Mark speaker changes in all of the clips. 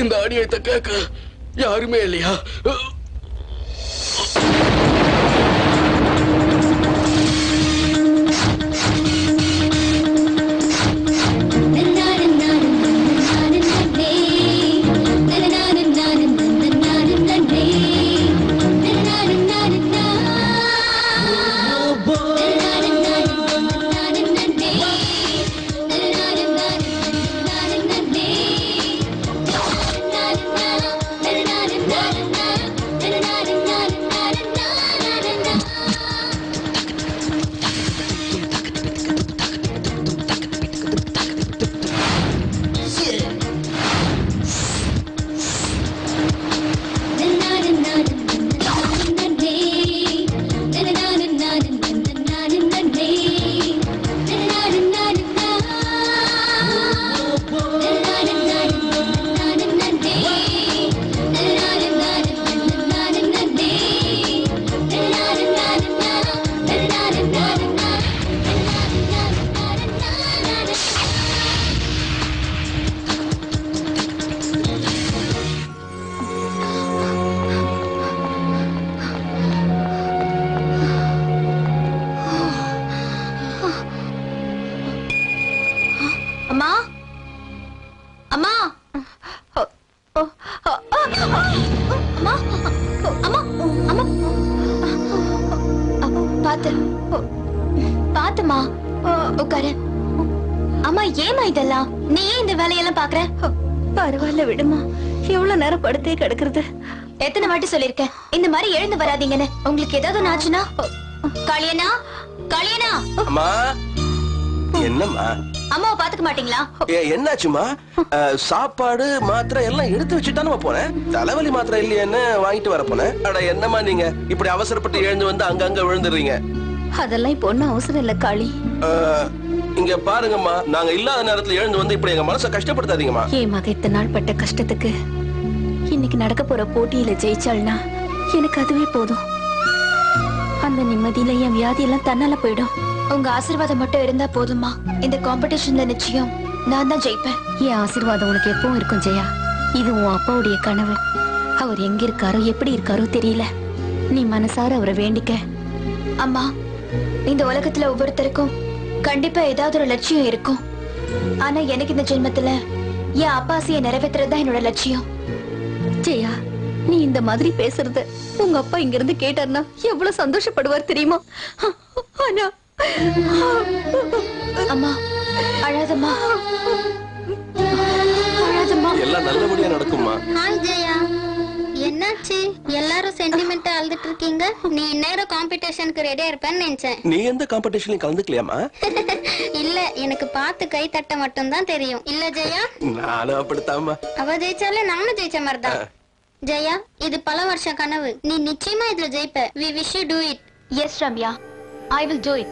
Speaker 1: இந்த அநியாயத்தை கேட்க யாருமே இல்லையா?
Speaker 2: பரவாயில்ல விடுமா, எவ்வளவு நேரம் படுத்தே கிடக்குறது.
Speaker 3: எத்தனை வாட்டி சொல்லிருக்கேன் இந்த மாதிரி எழுந்து வராதீங்கன்னு. உங்களுக்கு ஏதாவது ஆச்சுன்னா காளியனா காளியனா.
Speaker 1: அம்மா என்னம்மா?
Speaker 3: அம்மாவை பாத்துக்க மாட்டீங்களா?
Speaker 1: என்னாச்சுமா? சாப்பாடு மாத்திரை எல்லாம் எடுத்து வச்சுட்டு நம்ம போனேன். தலைவலி மாத்திரை இல்லையன்னு வாங்கிட்டு வர போனேன். அட என்னம்மா நீங்க இப்படி அவசரப்பட்டு எழுந்து வந்து அங்கங்க விழுந்துடுறீங்க.
Speaker 2: அதெல்லாம் இப்ப ஒண்ணும் அவசரம் இல்ல காளி.
Speaker 1: இங்க பாருங்கம்மா, நாங்க இல்லாத நேரத்துல எழுந்து வந்து இப்படி எங்க மனசை கஷ்டப்படுத்தாதீங்கம்மா.
Speaker 2: என் மக இத்தனை நாள் பட்ட கஷ்டத்துக்கு இன்னைக்கு நடக்க போற போட்டியில ஜெயிச்சாள்னா எனக்கு அதுவே போதும். அந்த நிம்மதியில என் வியாதி எல்லாம் தன்னால போயிடும்.
Speaker 3: உங்க ஆசீர்வாதம் மட்டும் இருந்தா போதுமா? இந்த காம்படிஷன்ல நிச்சயம் நான் தான் ஜெயிப்பேன்.
Speaker 2: என் ஆசீர்வாதம் உனக்கு எப்பவும் இருக்கும் ஜெயா. இது உன் அப்பாவுடைய கனவு. அவர் எங்க இருக்காரோ எப்படி இருக்காரோ தெரியல. நீ மனசார அவரை வேண்டிக்க.
Speaker 3: அம்மா, இந்த உலகத்துல ஒவ்வொருத்தருக்கும் கண்டிப்பா ஏதாவது ஒரு லட்சியம் இருக்கும். ஆனா எனக்கு இந்த ஜென்மத்துல என் அப்பா ஆசையை நிறைவேற்றுறதுதான் என்னோட லட்சியம்.
Speaker 2: ஜெயா, நீ இந்த மாதிரி பேசுறது உங்க அப்பா இங்க இருந்து கேட்டார்னா எவ்வளவு சந்தோஷப்படுவார் தெரியுமா? ஆனா
Speaker 3: அம்மா, அழாதம்மா, அழாதம்மா.
Speaker 1: எல்லாம் நல்லபடியா நடக்கும்மா.
Speaker 4: ஹாய் ஜெயா, என்னாச்சு? எல்லாரும் சென்டிமெண்டா அழுதுட்டு இருக்கீங்க. நீ இந்நேரம் காம்படிஷனுக்கு ரெடியா இருப்பேன்னு நினைச்சேன்.
Speaker 1: நீ எந்த காம்படிஷன்லயும் கலந்துக்கலையாமா?
Speaker 4: இல்ல, எனக்கு பார்த்து கை தட்ட மட்டும் தான் தெரியும். இல்ல ஜெயா?
Speaker 1: நானும் அப்படித்தாம்மா.
Speaker 4: அவ ஜெயிச்சாலே நானும் ஜெயிச்ச மாதிரிதான். ஜெயா, இது பல வருஷ கனவு. நீ நிச்சயமா இதுல ஜெயிப்ப. We wish you do it.
Speaker 3: Yes, Ramya, I will do it.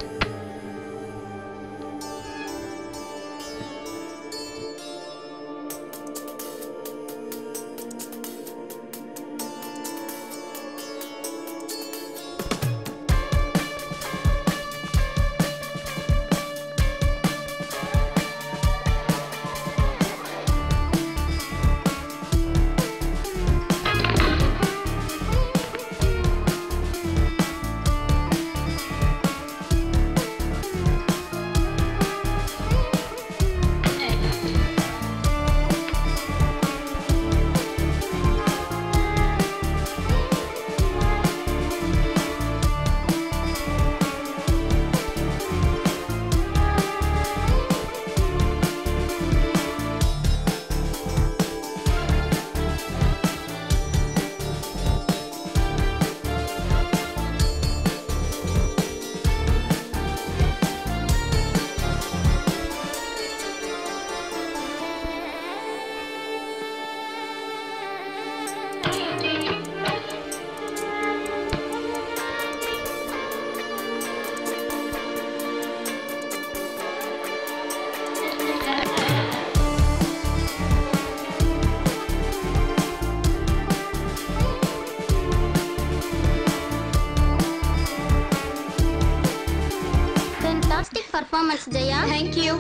Speaker 4: performance Jaya.
Speaker 3: Thank you.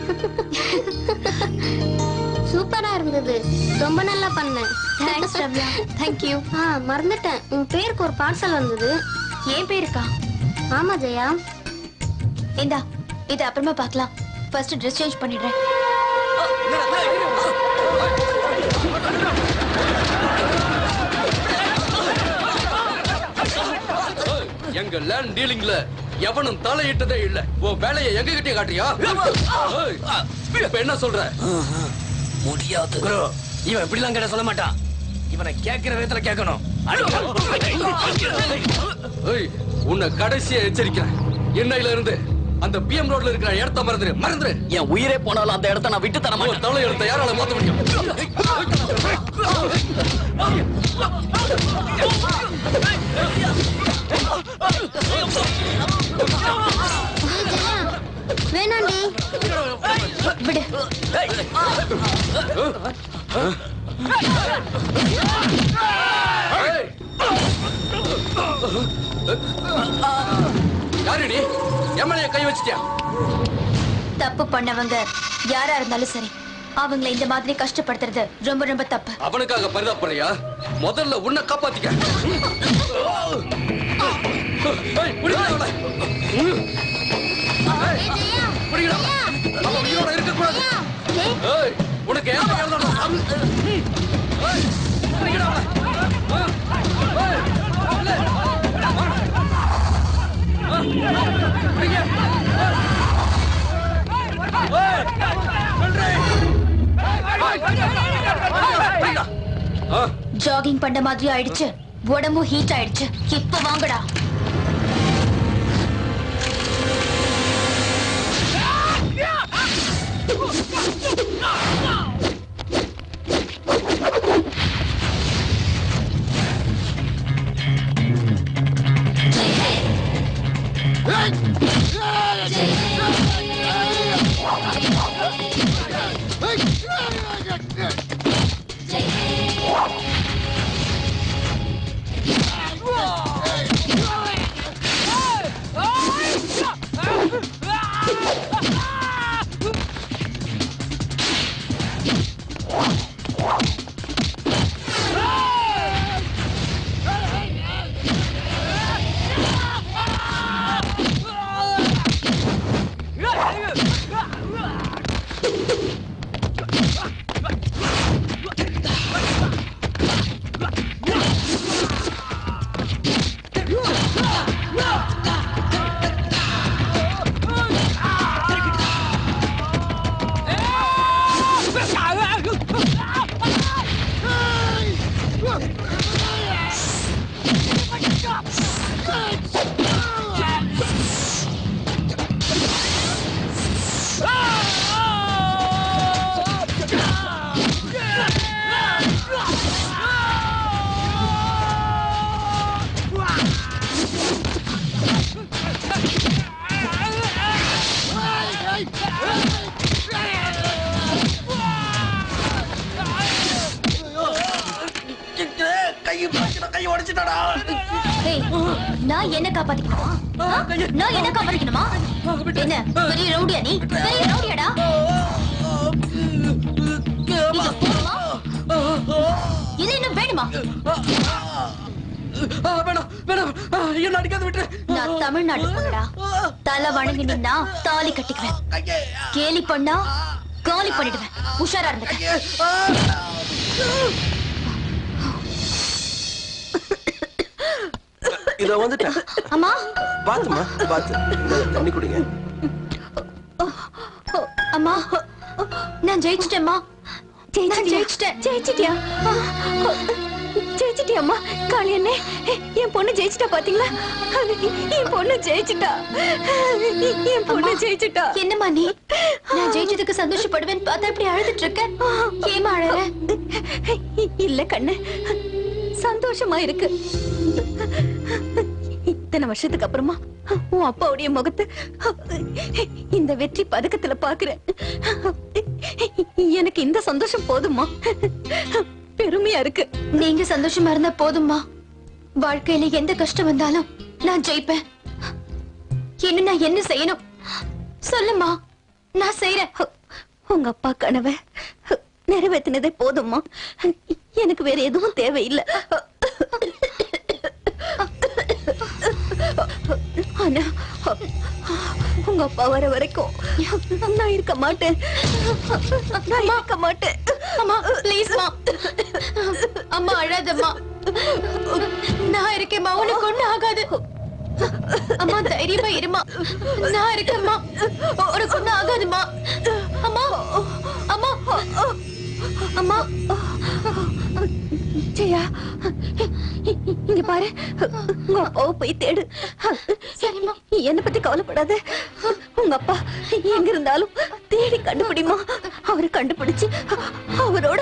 Speaker 4: சூப்பரா இருந்தது. ரொம்ப நல்லா பண்ண.
Speaker 3: Thanks Ramya. Thank you.
Speaker 4: மறந்துட்டேன். உன் பேருக்கு ஒரு பார்சல் வந்தது.
Speaker 3: ஏன் பேருக்கா?
Speaker 4: ஆமா ஜெயா.
Speaker 3: இந்தா, இது அப்புறமா பார்க்கலாம். ஃபர்ஸ்ட் ட்ரெஸ் சேஞ்ச் பண்ணிடுறேன்.
Speaker 5: எங்க லேண்ட் டீலிங்ல எவனும் தலையிட்டதே இல்ல. உன் வேலையை எங்க கிட்டே காட்டியா? இப்ப என்ன சொல்ற?
Speaker 6: முடியாது குரு. இவன் இப்படிலாம் கேட்ட சொல்ல மாட்டான். இவனை கேட்கிற விதத்துல கேட்கணும்.
Speaker 5: உன்னை கடைசியா எச்சரிக்கிறேன். என்னையில இருந்து அந்த பிஎம் ரோட்ல இருக்கிற இடத்த மறந்துரு.
Speaker 6: என் உயிரே போனாலும் அந்த இடத்த நான் விட்டு தர மாட்டேன்.
Speaker 5: தலையெழுத்த யாரால மாத்த முடியும்?
Speaker 4: வேணாண்டி.
Speaker 3: விடு.
Speaker 5: யாரடி எம்எல்ஏ கை வச்சிட்டியா?
Speaker 3: தப்பு பண்ணவங்க யாரா இருந்தாலும் சரி, அவங்களை இந்த மாதிரி கஷ்டப்படுத்துறது ரொம்ப ரொம்ப தப்பு.
Speaker 5: அவனுக்காக பரிதாபப்படுறியா? முதல்ல உன்னை காப்பாத்திக்க. இருக்கக்கூடாது. உனக்கு
Speaker 3: ஜாகிங் பண்ண மாதிரி ஆயிடுச்சு. உடம்பு ஹீட் ஆயிடுச்சு. இப்ப வாங்கடா.
Speaker 6: கை உடைச்சிட்டாடா.
Speaker 3: ஏய், நான் என்ன காப்பாத்திக்கணுமா? நான் என்ன காப்பாத்திக்கணுமா? என்ன பெரிய ரவுடியா நீ? பெரிய ரவுடியாடா? இது போதுமா? இது இன்னும் வேணுமா?
Speaker 5: வேணாம் வேணாம், என்ன அடிக்காத விட்டு.
Speaker 3: நான் தமிழ்நாட்டு பொண்ணுடா. தலை வணங்கி நின்னா தாலி கட்டிக்குவேன். கேலி பண்ணா காலி பண்ணிடுவேன். உஷாரா இருந்துக்க.
Speaker 1: இத வந்துட்டேன்.
Speaker 3: அம்மா
Speaker 1: பாத்துமா பாத்து, தண்ணி குடிங்க.
Speaker 3: அம்மா, நான் ஜெயிச்சிட்டேம்மா.
Speaker 2: ஜெயிச்சிட்டியா? ஜெயிச்சிட்டியாம்மா? காளி அண்ணே, என் பொண்ணு ஜெயிச்சிட்டா பாத்தீங்களா? என் பொண்ணு ஜெயிச்சிட்டா. என் பொண்ணு ஜெயிச்சிட்டா.
Speaker 3: என்னம்மா நீ? நான் ஜெயிச்சதுக்கு சந்தோஷப்படுவேன் பார்த்தா இப்படி அழுதுட்டு இருக்க. ஏமா அழற?
Speaker 2: இல்ல கண்ணு, சந்தோஷமா இருக்கு. இத்தனை வருஷத்துக்கு அப்புறமா உன் அப்பாவுடைய முகத்தை இந்த வெற்றி பதக்கத்துல பாக்குறேன். எனக்கு இந்த சந்தோஷம் போதுமா? பெருமையா இருக்கு.
Speaker 3: நீங்க சந்தோஷமா இருந்தா போதும்மா. வாழ்க்கையில எந்த கஷ்டம் வந்தாலும் நான் ஜெயிப்பேன். என்ன நான் என்ன செய்யணும் சொல்லுமா, நான் செய்யறேன்.
Speaker 2: உங்க அப்பா கனவை நிறைவேற்றினதே போதும்மா. எனக்கு வேற எதுவும் தேவையில்லை. ஆனா உங்க அப்பா வர வரைக்கும் நான் இருக்க மாட்டேன். நான் இருக்க மாட்டேன்.
Speaker 3: அம்மா ப்ளீஸ்மா, அம்மா அழாதம்மா. நான் இருக்கேம்மா, உனக்கு ஒண்ணு ஆகாது. அம்மா தைரியமா இருமா, நான் இருக்கேம்மா, உனக்கு ஒண்ணு ஆகாதுமா. அம்மா அம்மா அம்மா.
Speaker 2: ஜெயா, இங்க பாரு, உங்க அப்பாவை போய் தேடு.
Speaker 3: சரிம்மா.
Speaker 2: என்ன பத்தி கவலைப்படாத. உங்க அப்பா எங்க இருந்தாலும் தேடி கண்டுபிடிமா. அவரை கண்டுபிடிச்சு அவரோட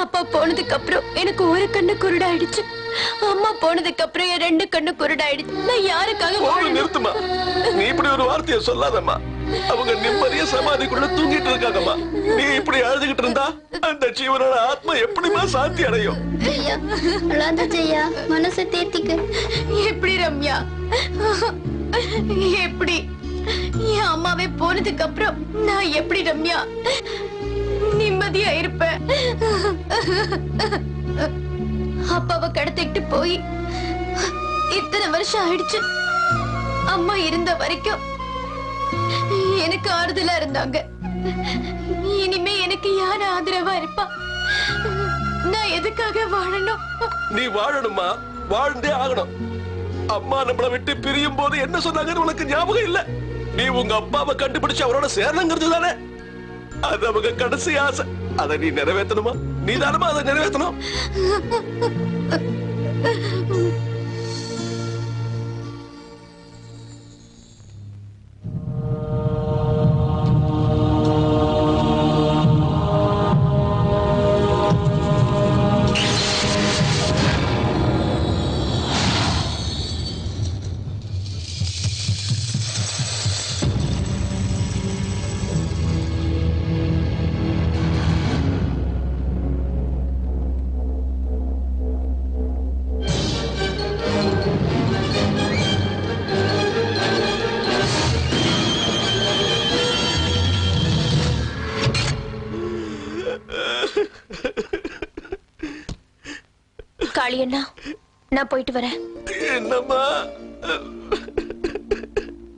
Speaker 3: அப்பா போனதுக்கு அப்புறம் எனக்கு ஒரு கண்ணு குருடாயிடுச்சு. அம்மா போனதுக்கு அப்புறம் என் ரெண்டு கண்ணு குருடாயிடுச்சு. நான் யாருக்காக வாழணும்?
Speaker 1: நிறுத்துமா, நீ இப்படி ஒரு வார்த்தையை சொல்லாதம்மா. அவங்க நிம்மதியா சமாதிக்குள்ள தூங்கிட்டு இருக்காங்கம்மா. நீ இப்படி அழுதுகிட்டு இருந்தா அந்த ஜீவனோட ஆத்மா எப்படிமா சாந்தி அடையும்?
Speaker 4: ஜெயா, அழாத ஜெயா, மனசை தேத்திக்க.
Speaker 3: எப்படி ரம்யா, எப்படி என் அம்மாவே போனதுக்கு அப்புறம் நான் எப்படி ரம்யா நிம்மதியா இருப்பேன்? அப்பாவை கடத்திட்டு போய் இத்தனை வருஷம் ஆயிடுச்சு. அம்மா இருந்த வரைக்கும் எனக்கு ஆறுதலா இருந்தாங்க. இனிமே எனக்கு யார் ஆதரவா இருப்பா? நான் எதுக்காக வாழணும்?
Speaker 1: நீ வாழணுமா, வாழ்ந்தே ஆகணும். அம்மா நம்மளை விட்டு பிரியும் போது என்ன சொன்னாங்கன்னு உனக்கு ஞாபகம் இல்ல? நீ உங்க அப்பாவை கண்டுபிடிச்சு அவரோட சேரணுங்கிறது தானே அது அவங்க கடைசி ஆசை. அதை நீ நிறைவேற்றணுமா? நீ தானமா அதை நிறைவேற்றணும்.
Speaker 3: காளியண்ணா, நான் போயிட்டு வரேன்.
Speaker 1: என்னம்மா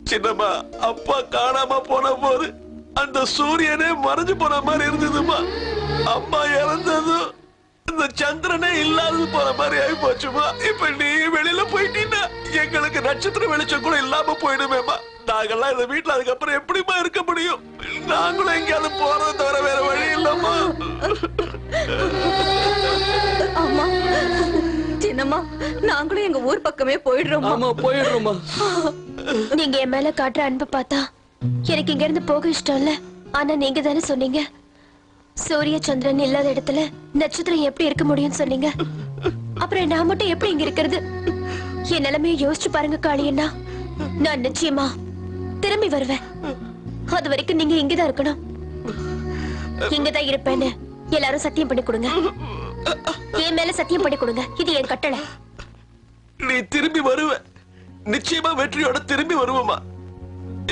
Speaker 1: சின்னம்மா, அப்பா காணாம போன போது அந்த சூரியனே மறைஞ்சு போன மாதிரி இருந்ததுமா. அம்மா இறந்ததும் இந்த சந்திரனே இல்லாதது போற மாதிரி ஆகி போச்சுமா. இப்ப நீ வெளியில போயிட்டீன்னா எங்களுக்கு நட்சத்திர வெளிச்சம் கூட இல்லாம போயிடுமேமா. நாங்கெல்லாம் இந்த வீட்டுல அதுக்கப்புறம் எப்படிமா இருக்க முடியும்? நாங்களும் எங்கேயாவது போறதை தவிர வேற வழி இல்லம்மா.
Speaker 2: அம்மா, சின்னம்மா
Speaker 7: மாமா நாங்களும் எங்க ஊர் பக்கமே போயிடுறோம்.
Speaker 5: ஆமா போயிடுறோமா.
Speaker 3: நீங்க என் மேல காட்டுற அன்பு பார்த்தா எனக்கு இங்க இருந்து போக இஷ்டம் இல்ல. ஆனா நீங்க தானே சொன்னீங்க சூரிய சந்திரன் இல்லாத இடத்துல நட்சத்திரம் எப்படி இருக்க முடியும்னு சொன்னீங்க. அப்புறம் நான் மட்டும் எப்படி இங்க இருக்கிறது? என் நிலைமையை யோசிச்சு பாருங்க காளியண்ணா. நான் நிச்சயமா திரும்பி வருவேன். அது வரைக்கும் நீங்க இங்கதான் இருக்கணும். இங்கதான் இருப்பேன்னு எல்லாரும் சத்தியம் பண்ணி கொடுங்க. என் மேல சத்தியம் பண்ணி கொடுங்க. இது என் கட்டளை.
Speaker 1: நீ திரும்பி வருவ. நிச்சயமா வெற்றியோட திரும்பி வருவமா.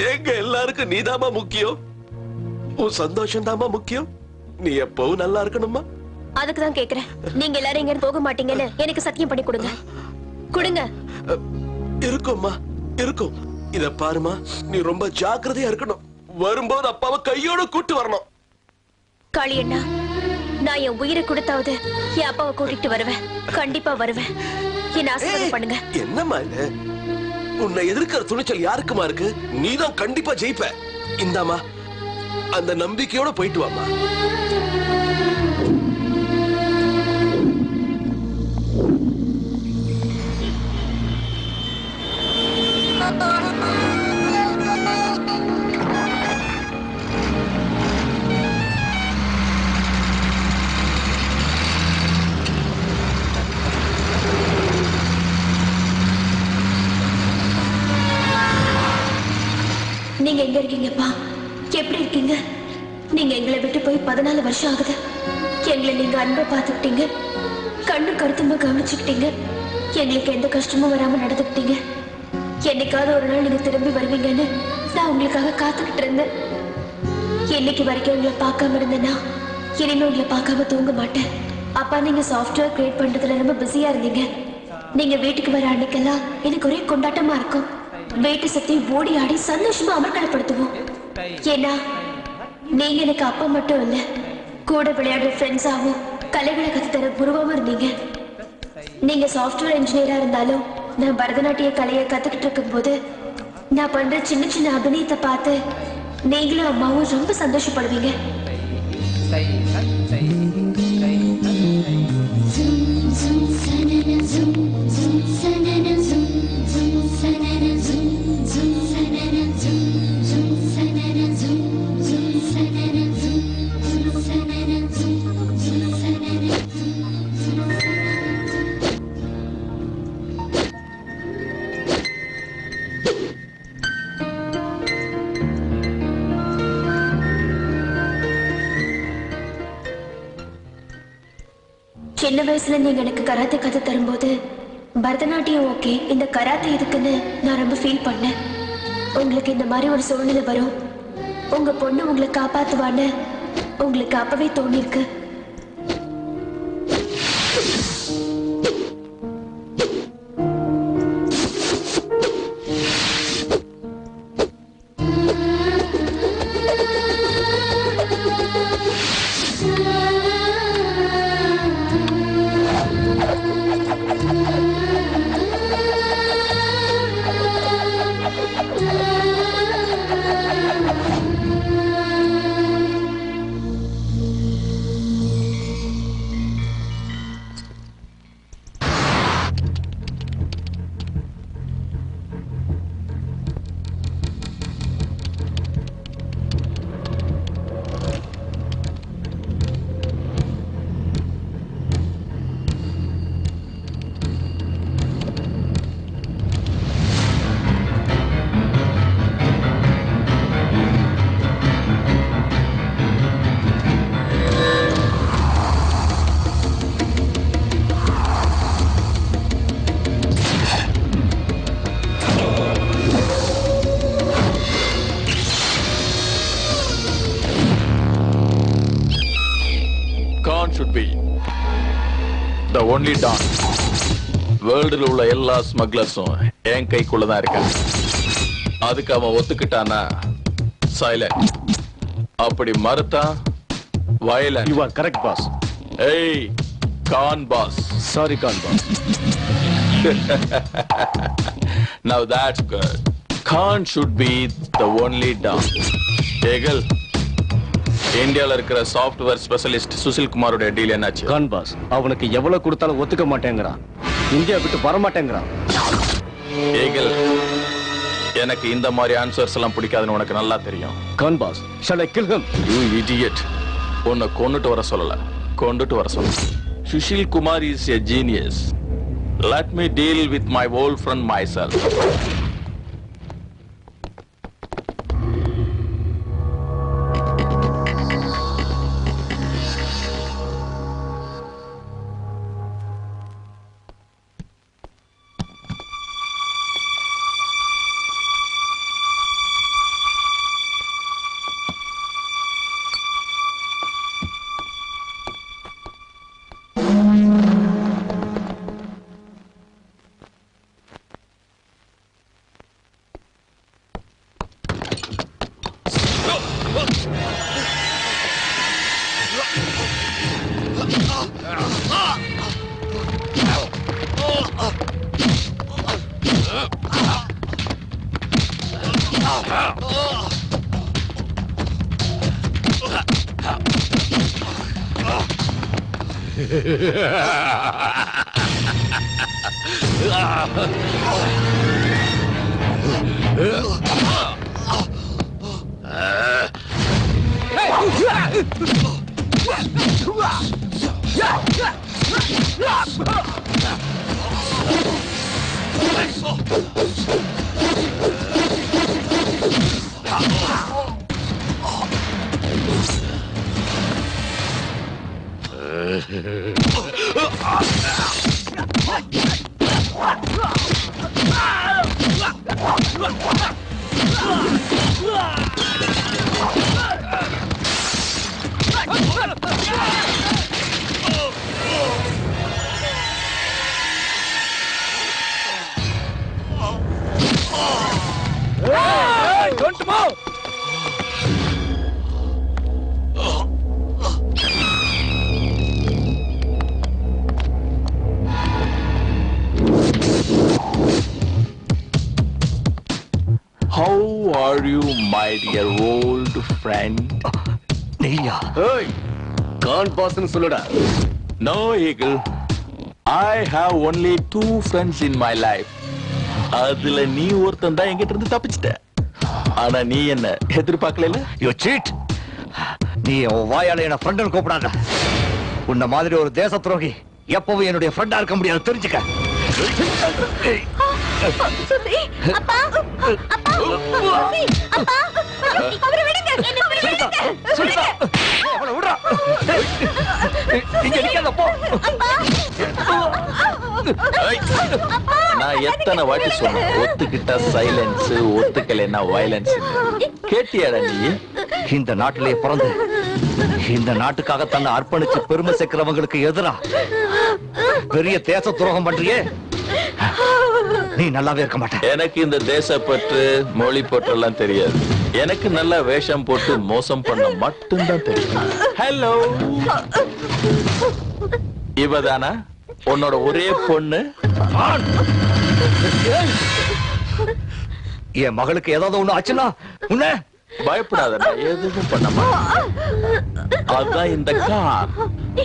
Speaker 1: எங்க எல்லாருக்கும் நீதாமா முக்கியம். உன் சந்தோஷம் தாமா முக்கியம். நீ எப்பவும் நல்லா இருக்கணுமா.
Speaker 3: அதுக்குதான் கேக்குறேன். நீங்க எல்லாரும் இங்க போக மாட்டீங்கன்னு எனக்கு சத்தியம் பண்ணி கொடுங்க. கொடுங்க.
Speaker 1: இருக்கும்மா இருக்கும். இத பாருமா, நீ ரொம்ப ஜாக்கிரதையா இருக்கணும். வரும்போது அப்பாவை கையோட கூட்டு வரணும்.
Speaker 3: காளியண்ணா, நான் என் உயிரை கொடுத்தாவது என் அப்பாவை கூட்டிட்டு வருவேன். கண்டிப்பா வருவேன். என்ன ஆசீர்வாதம் பண்ணுங்க.
Speaker 1: என்னம்மா இது? உன்னை எதிர்க்கிற துணிச்சல் யாருக்குமா இருக்கு? நீதான் கண்டிப்பா ஜெயிப்ப. இந்தாமா, அந்த நம்பிக்கையோட போயிட்டு வாமா.
Speaker 3: நீங்க எங்க இருக்கீங்கப்பா? எப்படி இருக்கீங்க? நீங்க எங்களை விட்டு போய் 14 வருஷம் ஆகுது. எங்களை நீங்க அன்பை பார்த்துக்கிட்டீங்க, கண்ணு கருத்துமா கவனிச்சுக்கிட்டீங்க, எங்களுக்கு எந்த கஷ்டமும் வராம நடந்துக்கிட்டீங்க. என்னைக்காவது ஒரு நாள் நீங்க திரும்பி வருவீங்கன்னு நான் உங்களுக்காக காத்துக்கிட்டு இருந்தேன். என்னைக்கு வரைக்கும் உங்களை பார்க்காம இருந்தேன்னா இனிமே உங்களை பார்க்காம தூங்க மாட்டேன். அப்பா நீங்க சாஃப்ட்வேர் கிரியேட் பண்றதுல ரொம்ப பிஸியா இருந்தீங்க. நீங்க வீட்டுக்கு வர அன்னைக்கெல்லாம் எனக்கு ஒரே கொண்டாட்டமா இருக்கும். வேட்டு சத்தி ஓடி ஆடி சந்தோஷமா அமர்க்கலப்படுத்துவோம். ஏன்னா நீங்க எனக்கு அப்பா மட்டும் இல்ல, கூட விளையாடுற ஃப்ரெண்ட்ஸாவும் கலைகளை கத்துத்தர குருவாவும் இருந்தீங்க. நீங்க சாஃப்ட்வேர் இன்ஜினியரா இருந்தாலும் நான் பரதநாட்டிய கலையை கத்துக்கிட்டு இருக்கும் போது நான் பண்ற சின்ன சின்ன அபிநயத்தை பார்த்து நீங்களும் அம்மாவும் ரொம்ப சந்தோஷப்படுவீங்க. சின்ன வயசுல நீங்க எனக்கு கராத்தே கத்து தரும்போது பரதநாட்டியம் ஓகே, இந்த கராத்தே எதுக்குன்னு நான் ரொம்ப ஃபீல் பண்ணேன். உங்களுக்கு இந்த மாதிரி ஒரு சூழ்நிலை வரும், உங்க பொண்ணு உங்களை காப்பாத்துவான்னு உங்களுக்கு அப்பவே தோணிருக்கு.
Speaker 8: should be the only don. வேர்ல்டுல உள்ள எல்லா ஸ்மக்லர்ஸும் என் கைக்குள்ள தான் இருக்காங்க. அதுக்கு அவன் ஒத்துக்கிட்டானா சைலண்ட், அப்படி மறுத்தா violent.
Speaker 9: You are correct, boss.
Speaker 8: Hey, Khan boss.
Speaker 9: Sorry, Khan boss.
Speaker 8: Now that's good. Khan should be the only don. Eagle, இந்தியால இருக்கிற சாஃப்ட்வேர் ஸ்பெஷலிஸ்ட் சுசில் குமாரோட டீல் என்னாச்சு?
Speaker 9: கான் பாஸ் அவனுக்கு எவ்வளவு கொடுத்தாலும் ஒத்துக்க மாட்டேங்கிறான். இந்தியா விட்டு வரமாட்டேங்கிறான்.
Speaker 8: ஏகல், எனக்கு இந்த மாதிரி ஆன்சர்ஸ் எல்லாம் பிடிக்காதுன்னு உனக்கு நல்லா தெரியும்.
Speaker 9: Khan boss, shall I kill him?
Speaker 8: You idiot. உன்னை கொன்னுட்டு வர சொல்லல, கொண்டுட்டு வர சொல்ல. Sushil Kumar is a genius. Let me deal with my old friend myself.
Speaker 9: Don't move!
Speaker 8: How are you, my dear old friend?
Speaker 9: நீயா? ஏய், கான் பாஸ்னு சொல்லுடா.
Speaker 8: No, Eagle. I have only 2 friends in my life. அதுல நீ ஒருத்தன் தான் என்கிட்ட இருந்து தப்பிச்சிட்ட. ஆனா நீ என்ன எதிர்பார்க்கல?
Speaker 9: You cheat. நீ உன் வாயால என்ன ஃப்ரெண்ட்னு கூப்பிடாத. உன்ன மாதிரி ஒரு தேச துரோகி எப்பவும் என்னுடைய ஃப்ரெண்டா இருக்க முடியாது, தெரிஞ்சுக்க.
Speaker 3: சுத்தி, அப்பா, அப்பா, சுத்தி, அப்பா, அவரை விடுங்க, என்ன அவரை விடுங்க,
Speaker 9: சுனிதா, அவளை விடுறா. இங்க நிக்காத, போ.
Speaker 8: நான் எத்தனை வாட்டி சொன்னேன், ஒத்துக்கிட்டா சைலன்ஸ், ஒத்துக்கலைன்னா வயலன்ஸ். கேட்டியாடா நீ?
Speaker 9: இந்த நாட்டிலே பிறந்து இந்த நாட்டுக்காக தன்னை அர்ப்பணிச்சு பெருமை சேர்க்கிறவங்களுக்கு எதிரா பெரிய தேச துரோகம் பண்றியே, நீ நல்லாவே இருக்க மாட்டேன்.
Speaker 8: எனக்கு இந்த தேசப்பற்று மொழி பற்று எல்லாம் தெரியாது. எனக்கு நல்ல வேஷம் போட்டு மோசம் பண்ண மட்டும்தான் தெரியும். ஹலோ, இவதானா உன்னோட ஒரே பொண்ணு?
Speaker 9: என் மகளுக்கு ஏதாவது ஒண்ணு ஆச்சுன்னா உன்ன
Speaker 8: பயப்படாத, எதுவும் பண்ண மாட்டேன். அதான் இந்த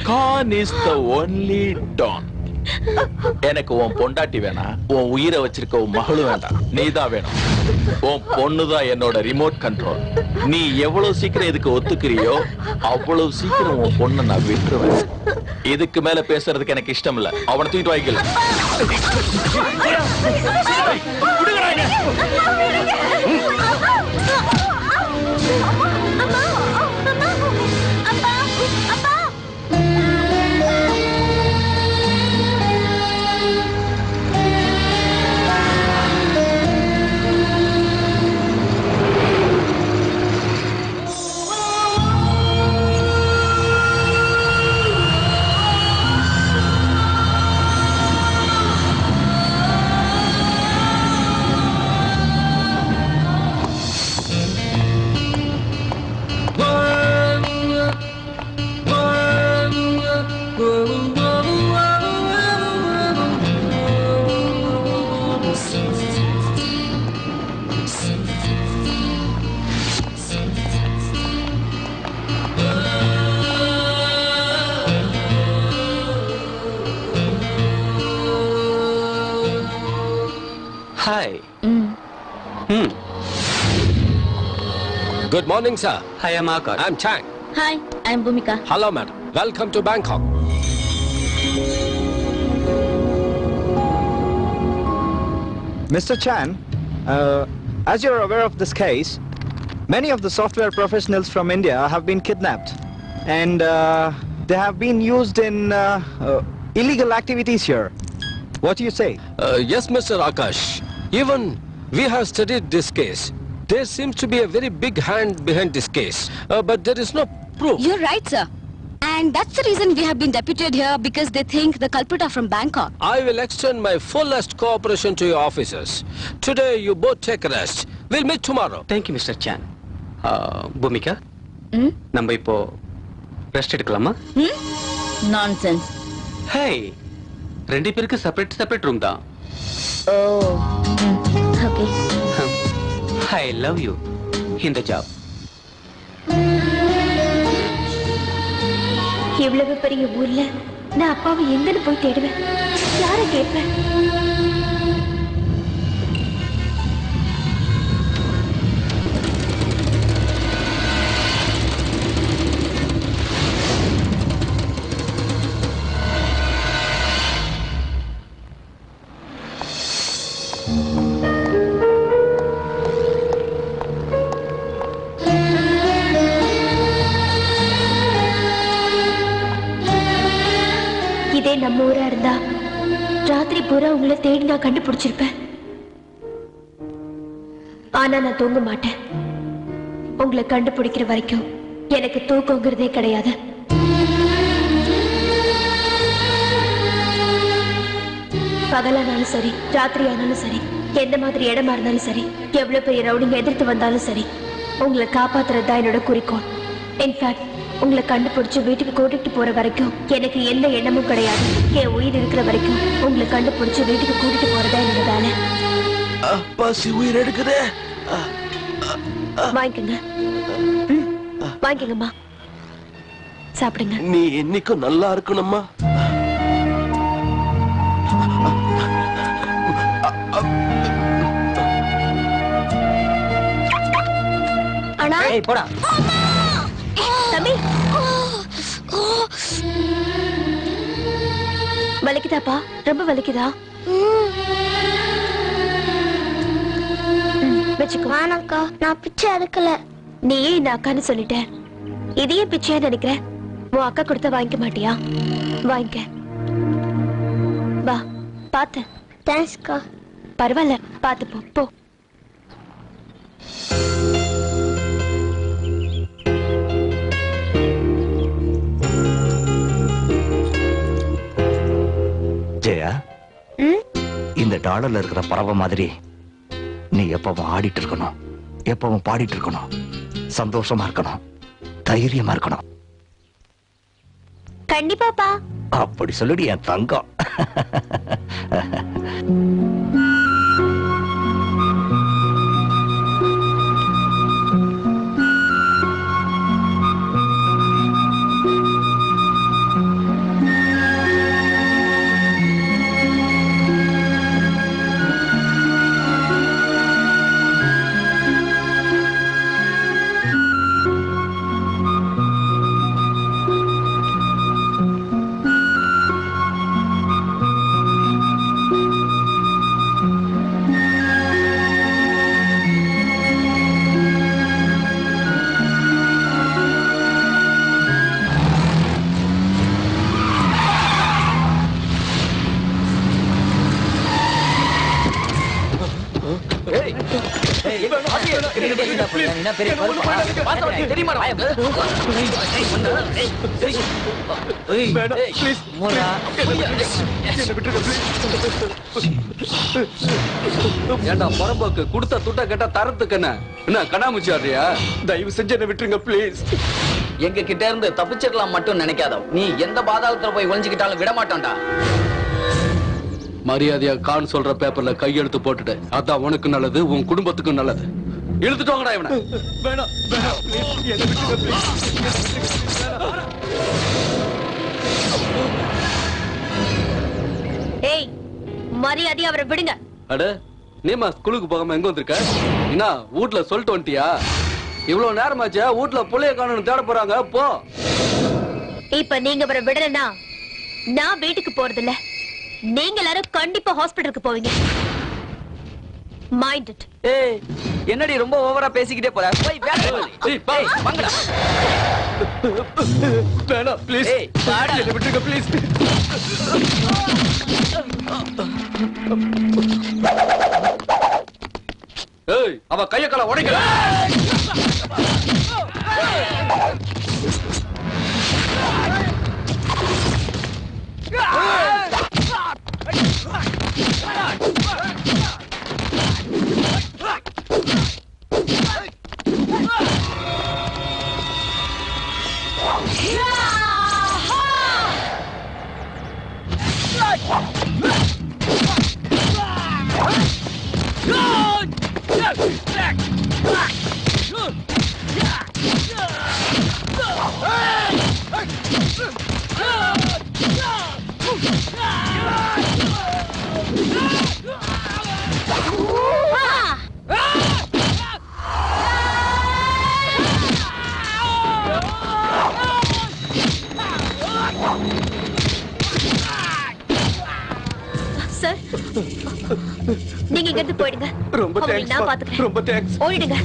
Speaker 8: Khan is the only don. எனக்கு உன் பொண்டாட்டி வேணாம், உன் உயிரை வச்சிருக்க உன் மகளும் வேண்டாம், நீதான் வேணும். உன் பொண்ணுதான் என்னோட ரிமோட் கண்ட்ரோல். நீ எவ்வளவு சீக்கிரம் இதுக்கு ஒத்துக்கிறியோ அவ்வளவு சீக்கிரம் உன் பொண்ணை நான் விட்டுருவேன். இதுக்கு மேல பேசுறதுக்கு எனக்கு இஷ்டம் இல்ல. அவனை தூக்கிட்டு வாய்க்கல.
Speaker 10: Good morning, sir.
Speaker 5: Hi, I'm Akash.
Speaker 10: I'm Chang.
Speaker 2: Hi, I'm Bhumika.
Speaker 10: Hello, madam. Welcome to Bangkok.
Speaker 11: Mr. Chan, as you're aware of this case, many of the software professionals from India have been kidnapped and they have been used in illegal activities here. What do you say?
Speaker 10: Yes, Mr. Akash. Even we have studied this case. There seems to be a very big hand behind this case, but there is no proof.
Speaker 12: You're right, sir. And that's the reason we have been deputed here, because they think the culprit are from Bangkok.
Speaker 10: I will extend my fullest cooperation to your officers. Today, you both take a rest. We'll meet tomorrow.
Speaker 5: Thank you, Mr. Chan. Bhumika நம்ம இப்போ rest எடுக்கலாமா?
Speaker 2: Nonsense.
Speaker 5: ஹே, ரெண்டு பேருக்கு separate room தான்.
Speaker 2: Oh. Okay.
Speaker 5: I love you. இந்த job.
Speaker 3: இவ்வளவு பெரிய ஊர்ல நான் அப்பாவை எங்கன்னு போய் தேடுவேன்? யாரை கேட்பேன்? இதே நம்ம ஊரா இருந்தா ராத்திரி பூரா உங்களை தேடி நான் கண்டுபிடிச்சிருப்பேன். ஆனா நான் தூங்க மாட்டேன். உங்களை கண்டுபிடிக்கிற வரைக்கும் எனக்கு தூக்கங்கிறதே கிடையாது. பகலானாலும் சரி, ராத்திரி ஆனாலும் சரி, எந்த மாதிரி இடமா இருந்தாலும் சரி, எவ்வளவு பெரிய ரவுடிங்க எதிர்த்து வந்தாலும் சரி, உங்களை காப்பாத்துறது தான் என்னோட குறிக்கோள். இன்ஃபேக்ட் உங்களை கண்டுபிடிச்சு வீட்டுக்கு கூட்டிட்டு போற வரைக்கும் எனக்கு எந்த எண்ணமும் கிடையாது. என் உயிர் இருக்கிற வரைக்கும் உங்களை கண்டுபிடிச்சு வீட்டுக்கு கூட்டிட்டு போறதா என்னோட வேலை.
Speaker 1: பசி உயிர் எடுக்குதே.
Speaker 3: வாங்கிக்கங்க. வாங்கிக்கங்கம்மா, சாப்பிடுங்க.
Speaker 1: நீ என்னைக்கும் நல்லா இருக்கணும்மா.
Speaker 3: அண்ணா,
Speaker 6: போடா
Speaker 3: தம்பி, வலிக்குதாப்பா? ரொம்ப வலிக்குதா? வச்சுக்கோ.
Speaker 4: வேணாக்கா, நான் பிச்சை எடுக்கல.
Speaker 3: நீயே இந்த அக்கான்னு சொல்லிட்ட, இதையே பிச்சையா நினைக்கிற? உன் அக்கா கொடுத்த வாங்கிக்க மாட்டியா? வாங்கிக்க. வா, பாத்து.
Speaker 4: தேங்க்ஸ்க்கா.
Speaker 3: பரவாயில்ல, பாத்து போ. போ.
Speaker 9: ஜெயா, இந்த டாலர்ல இருக்கிற பறவை மாதிரி நீ எப்பவும் ஆடிட்டு இருக்கணும், எப்பவும் பாடிட்டு இருக்கணும், சந்தோஷமா இருக்கணும், தைரியமா இருக்கணும்.
Speaker 4: கண்டிப்பாப்பா.
Speaker 9: அப்படி சொல்லுடி என் தங்கம்.
Speaker 5: ஏண்டா பரம்போக்கு கொடுத்த துட்ட கேட்டா தரத்துக்கு என்ன கண்ணாமூச்சி ஆடுறியா?
Speaker 1: தயவு செஞ்சு என்ன விட்டுருங்க ப்ளீஸ்.
Speaker 6: எங்க கிட்ட இருந்து தப்பிச்சிடலாம் மட்டும் நினைக்காத. நீ எந்த பாதாளத்துல போய் ஒளிஞ்சுக்கிட்டாலும் விட மாட்டோம்டா.
Speaker 5: மரியாதையா கான் சொல்ற பேப்பர்ல கையெழுத்து போட்டுட்டு, அதான் உனக்கு நல்லது, உன் குடும்பத்துக்கும் நல்லது. இழுத்துட்டு வாங்கடா இவனை.
Speaker 1: வேணாம் வேணாம் ப்ளீஸ், என்ன விட்டுருங்க ப்ளீஸ்.
Speaker 3: ஏய், மரியாதையா அவரை விடுங்க.
Speaker 5: அட, நீமா ஸ்கூலுக்கு போகாம எங்க வந்திருக்க? என்ன வீட்ல சொல்லிட்டு வந்துட்டியா? இவ்வளவு நேரமாச்சா வீட்ல புள்ளைய காணணும் தேட போறாங்க. போ.
Speaker 3: இப்ப நீங்க வர விடலனா நான் வீட்டுக்கு போறது இல்ல. நீங்க எல்லாரும் கண்டிப்பா ஹாஸ்பிடலுக்கு போவீங்க. Mind it.
Speaker 13: ஏய் என்னடி ரொம்ப ஓவரா பேசிக்கிட்டே போற? போய் வேலை பாரு. ஏய் வாங்கடா.
Speaker 5: வேணா ப்ளீஸ்.
Speaker 13: ஏய் வாடா.
Speaker 5: என்ன விட்டுருங்க ப்ளீஸ். ஏய் அவ கைய கால உடைக்கல.
Speaker 3: சார் நீங்க இங்க இருந்து போயிடுங்க.
Speaker 5: ரொம்ப தேங்க்ஸ்.
Speaker 3: நான் பாத்துக்கிறேன்.
Speaker 5: ரொம்ப thanks.
Speaker 3: ஓடிடுங்க.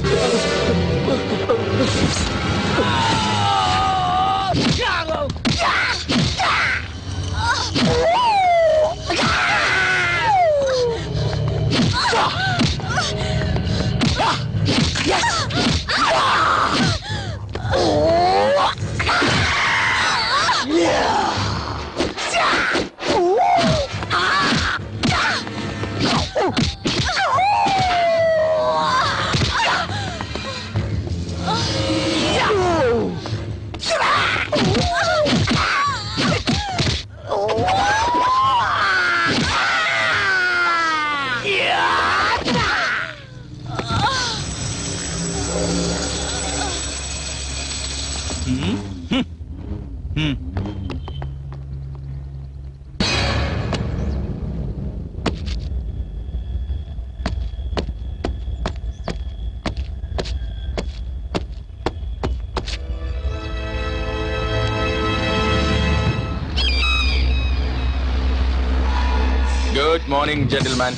Speaker 8: Good morning, gentlemen.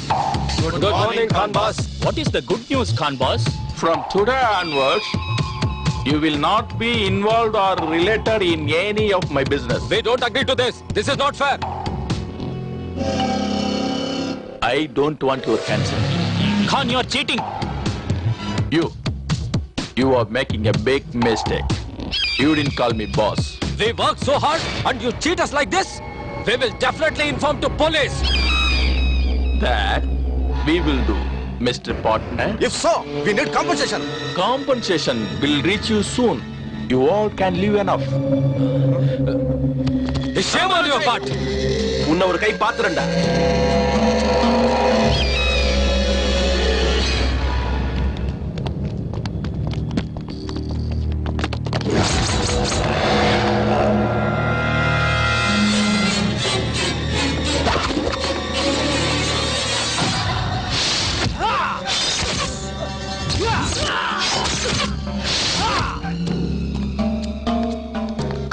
Speaker 10: Good morning, Khan boss.
Speaker 8: What is the good news, Khan boss? From today onwards, you will not be involved or related in any of my business.
Speaker 10: We don't agree to this. This is not fair.
Speaker 8: I don't want your consent. Khan, you are cheating. You are making a big mistake. You didn't call me boss.
Speaker 10: We work so hard and you cheat us like this? We will definitely inform to police.
Speaker 8: That we will do, Mr. Partner.
Speaker 1: If so, we need compensation.
Speaker 8: Compensation will reach you soon. You all can live enough.
Speaker 10: Shame on your part.
Speaker 1: உன்னை ஒரு கை பாத்துறேன்டா.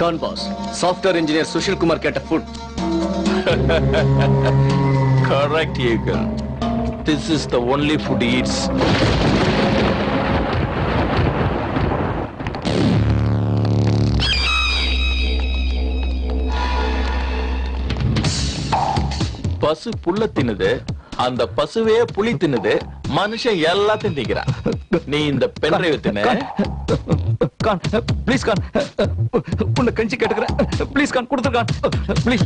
Speaker 5: Khan boss, software engineer Sushil Kumar get a food.
Speaker 8: Correct, Eagle. This is the only food he eats. பசு புல்ல தின்னுது, அந்த பசுவே புலி தின்னுது, மனுஷன் எல்லாத்தையும் திங்கிறான். நீ இந்த பென்ட்ரைவ் தின்னு.
Speaker 9: கான் ப்ளீஸ் கான், உன்னை கஞ்சி கேட்டுக்கிறேன். ப்ளீஸ் கான் கொடுத்துரு கான், ப்ளீஸ்.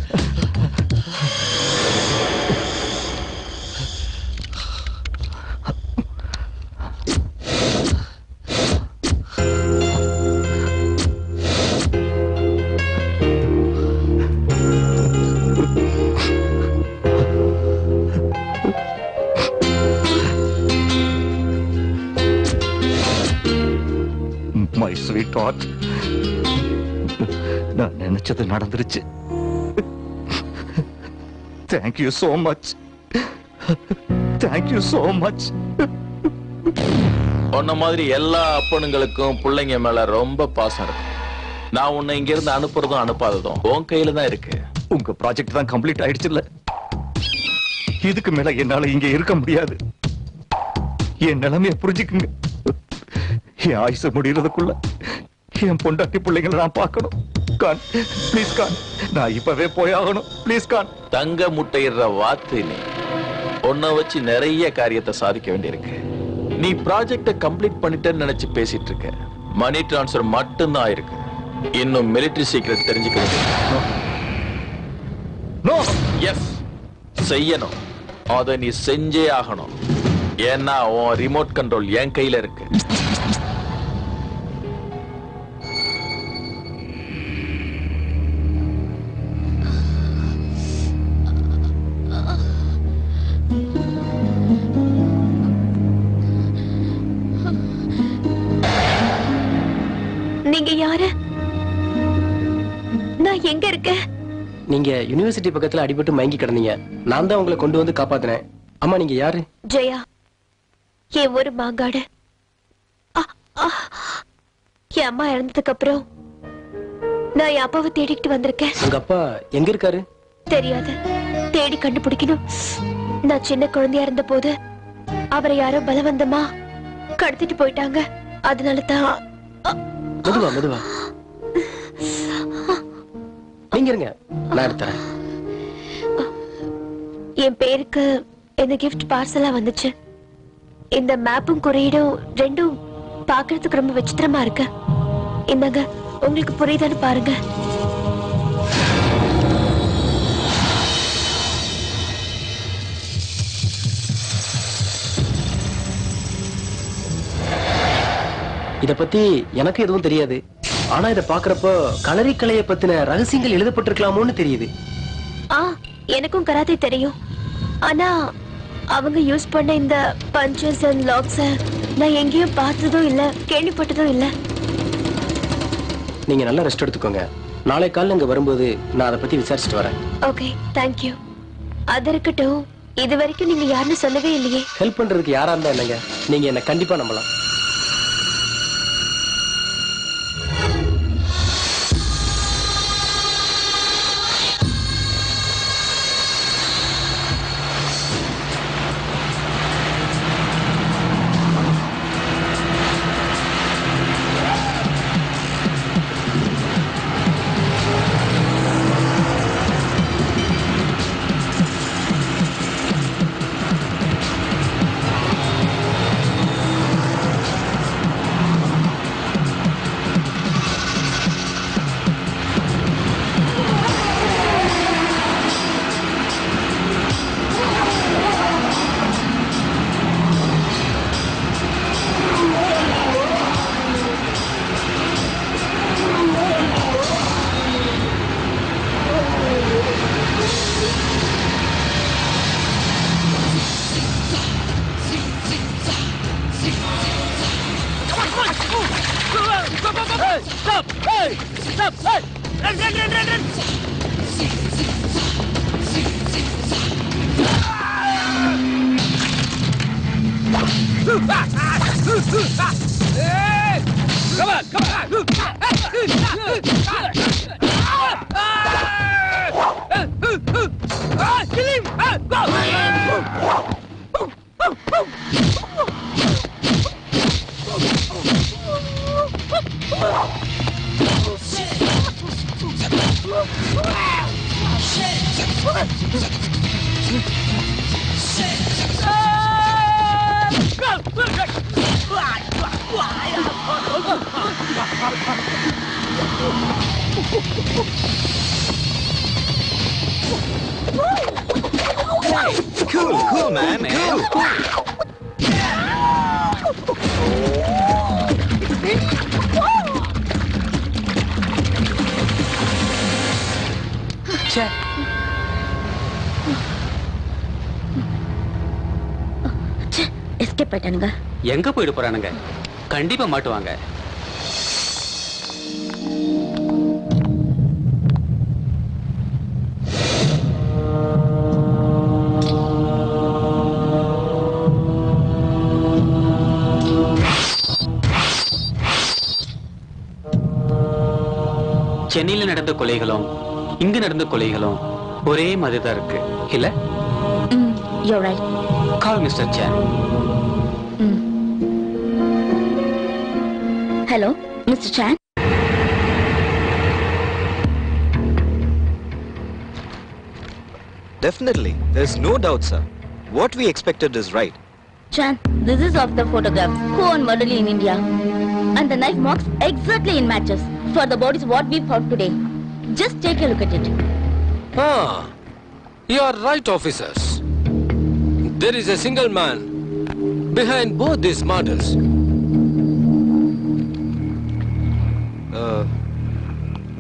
Speaker 9: My sweetheart, நான் நினைச்சது நடந்துருச்சு. Thank you so much. Thank you so much.
Speaker 8: உன்ன மாதிரி எல்லா அப்பனுங்களுக்கும் பிள்ளைங்க மேல ரொம்ப பாசம் இருக்கு. நான் உன்னை இங்க இருந்து அனுப்புறதும் அனுப்பாததும் உன் கையில தான் இருக்கு.
Speaker 9: உங்க ப்ராஜெக்ட் தான் கம்ப்ளீட் ஆயிடுச்சுல்ல, இதுக்கு மேல என்னால இங்க இருக்க முடியாது. என் நிலைமைய புரிஞ்சுக்குங்க. என் ஆயுசு முடியறதுக்குள்ள என் பொண்டாட்டி பிள்ளைங்களை நான் பார்க்கணும். கான், ப்ளீஸ் கான், நான் இப்பவே போயாகணும். ப்ளீஸ் கான்.
Speaker 8: தங்க முட்டையிடுற வாத்து நீ. உன்னை வச்சு நிறைய காரியத்தை சாதிக்க வேண்டியிருக்கு. நீ ப்ராஜெக்ட கம்ப்ளீட் பண்ணிட்டேன்னு நினைச்சு பேசிட்டு இருக்க. மணி டிரான்ஸ்ஃபர் மட்டும்தான் இருக்கு. இன்னும் மிலிட்டரி சீக்ரெட் தெரிஞ்சுக்க வேண்டியது.
Speaker 9: நோ,
Speaker 8: எஸ், செய்யணும். அதை நீ செஞ்சே ஆகணும். ஏன்னா உன் ரிமோட் கண்ட்ரோல் என் கையில இருக்கு.
Speaker 3: நீங்க யாரு? நான் எங்க இருக்கேன்?
Speaker 6: நீங்க யுனிவர்சிட்டி பக்கத்துல அடிபட்டு மயங்கி கிடந்தீங்க. நான் தான் உங்களை கொண்டு வந்து காப்பாத்தினேன். அம்மா, நீங்க யாரு?
Speaker 3: ஜெயா, என் ஒரு மாங்காடு. என் அம்மா இறந்ததுக்கு அப்புறம் நான் என் அப்பாவை தேடிக்கிட்டு வந்திருக்கேன்.
Speaker 6: உங்க அப்பா எங்க இருக்காரு?
Speaker 3: தெரியாது, தேடி கண்டுபிடிக்கணும். நான் சின்ன குழந்தையா இருந்த போது அவரை யாரோ பலவந்தமா கடத்திட்டு போயிட்டாங்க. அதனால தான்.
Speaker 6: மெதுவா மெதுவா, நீங்க இருங்க, நான் எடுத்துறேன்.
Speaker 3: என் பேருக்கு இந்த கிஃப்ட் பார்சலா வந்துச்சு. இந்த மேப்பும் குறியீடும் ரெண்டும் பார்க்கிறதுக்கு ரொம்ப விசித்திரமா இருக்கு. இந்தாங்க, உங்களுக்கு புரியுதான்னு பாருங்க.
Speaker 6: இத பத்தி எனக்கு எதுவும் தெரியாது. ஆனா இத பாக்குறப்போ களரிக்கலையை பத்தின ரகசியங்கள் எழுதப்பட்டிருக்கலாமோன்னு தெரியுது.
Speaker 3: எனக்கும் கராத்தே தெரியும். ஆனா அவங்க யூஸ் பண்ண இந்த பஞ்சஸ் அண்ட் லாக்ஸ் நான் எங்கேயும் பார்த்ததும் இல்ல, கேள்விப்பட்டதும் இல்ல.
Speaker 6: நீங்க நல்லா ரெஸ்ட் எடுத்துக்கோங்க. நாளை காலையில இங்க வரும்போது நான் அதை பத்தி விசாரிச்சுட்டு வரேன்.
Speaker 3: Okay, thank you. அது இருக்கட்டும், இது வரைக்கும் நீங்க யாருன்னு சொல்லவே இல்லையே.
Speaker 6: ஹெல்ப் பண்றதுக்கு யாரா இருந்தா என்னங்க, நீங்க என்ன கண்டிப்பா நம்பலாம்.
Speaker 11: Cool, man. Cool.
Speaker 2: எஸ்கேப் ஆயிட்டானுங்க.
Speaker 13: எங்க போயிட்டு போறானுங்க? கண்டிப்பா மாட்டுவாங்க.
Speaker 14: சென்னையில நடந்த கொலைகளும் இங்க நடந்த கொலைகளும் ஒரே மாதிரி தான் இருக்கு இல்ல?
Speaker 2: You're right.
Speaker 14: Call Mr. Chan.
Speaker 2: Hello, Mr. Chan.
Speaker 11: Definitely. There's no doubt, sir. What we expected is right.
Speaker 2: Chan, this is of the photograph. Who on murderly in India? And the knife marks exactly in matches for the bodies what we found today. Just take a look at it.
Speaker 10: You are right, officers. There is a single man behind both these murders.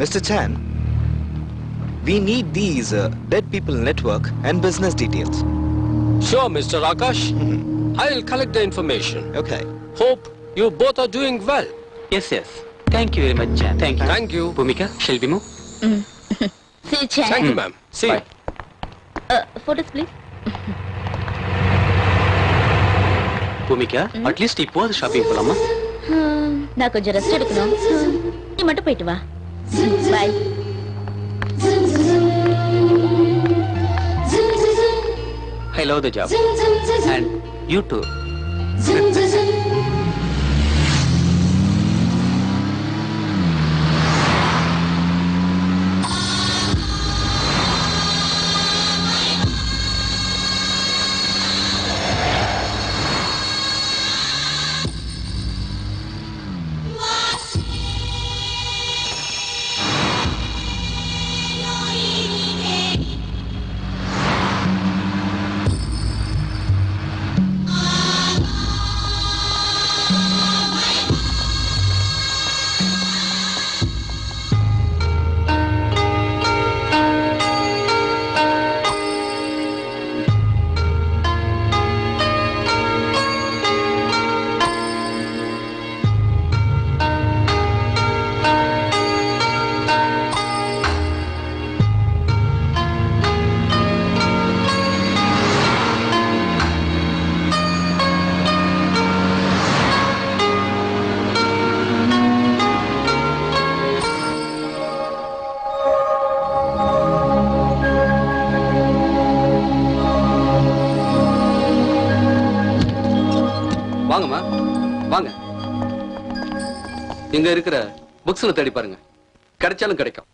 Speaker 11: Mr. Chan, we need these dead people network and business details.
Speaker 10: Sure, Mr. Akash. I'll collect the information.
Speaker 11: Okay.
Speaker 10: Hope you both are doing well.
Speaker 14: Yes, yes. Thank you very much, Chan. Thank you.
Speaker 10: Thank you.
Speaker 14: Bhumika, shall we move?
Speaker 2: See you, Chan.
Speaker 10: Thank you, ma'am. See you.
Speaker 2: Photos, please.
Speaker 14: Bhumika, at least இப்போது shopping போலாமா?
Speaker 2: நான் கொஞ்சம் rest எடுக்கணும். நீ மட்டும் போயிட்டு வா. Bye.
Speaker 14: I love the job. And you too.
Speaker 5: வாங்கம்மா வாங்க. இங்க இருக்கிற புக்ஸ்ல தேடி பாருங்க, கிடைச்சாலும் கிடைக்கும்.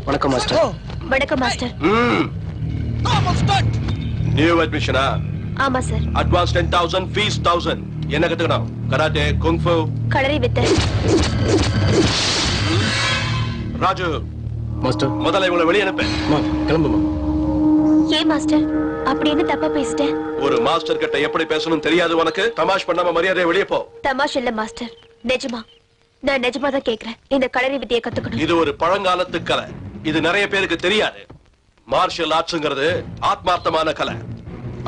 Speaker 6: வணக்கம் மாஸ்டர்.
Speaker 3: வணக்கம் மாஸ்டர்.
Speaker 1: நியூ அட்மிஷனா?
Speaker 3: ஆமா சார்.
Speaker 1: Advance 10,000, fees 1,000. என்ன கத்துக்கணும்? கராத்தே, குங்ஃபு,
Speaker 3: களரி வித்தை.
Speaker 1: ராஜு
Speaker 6: மாஸ்டர்,
Speaker 1: முதல்ல இவங்களை வெளியே அனுப்பு.
Speaker 6: கிளம்புமா.
Speaker 3: ஏன் மாஸ்டர்? அப்படி என்ன தப்பா பேசிட்டேன்?
Speaker 1: ஒரு மாஸ்டர் கிட்ட எப்படி பேசணும் தெரியாது உனக்கு? தமாஷ் பண்ணாம மரியாதையை வெளியே போ.
Speaker 3: தமாஷ் இல்ல மாஸ்டர், நிஜமா. நான் நிஜமா தான் கேக்குறேன். இந்த களரி வித்தையை கத்துக்கணும்.
Speaker 1: இது ஒரு பழங்காலத்து கலை. இது நிறைய பேருக்கு தெரியாது. மார்ஷியல் ஆர்ட்ஸ்ங்கிறது ஆத்மார்த்தமான கலை.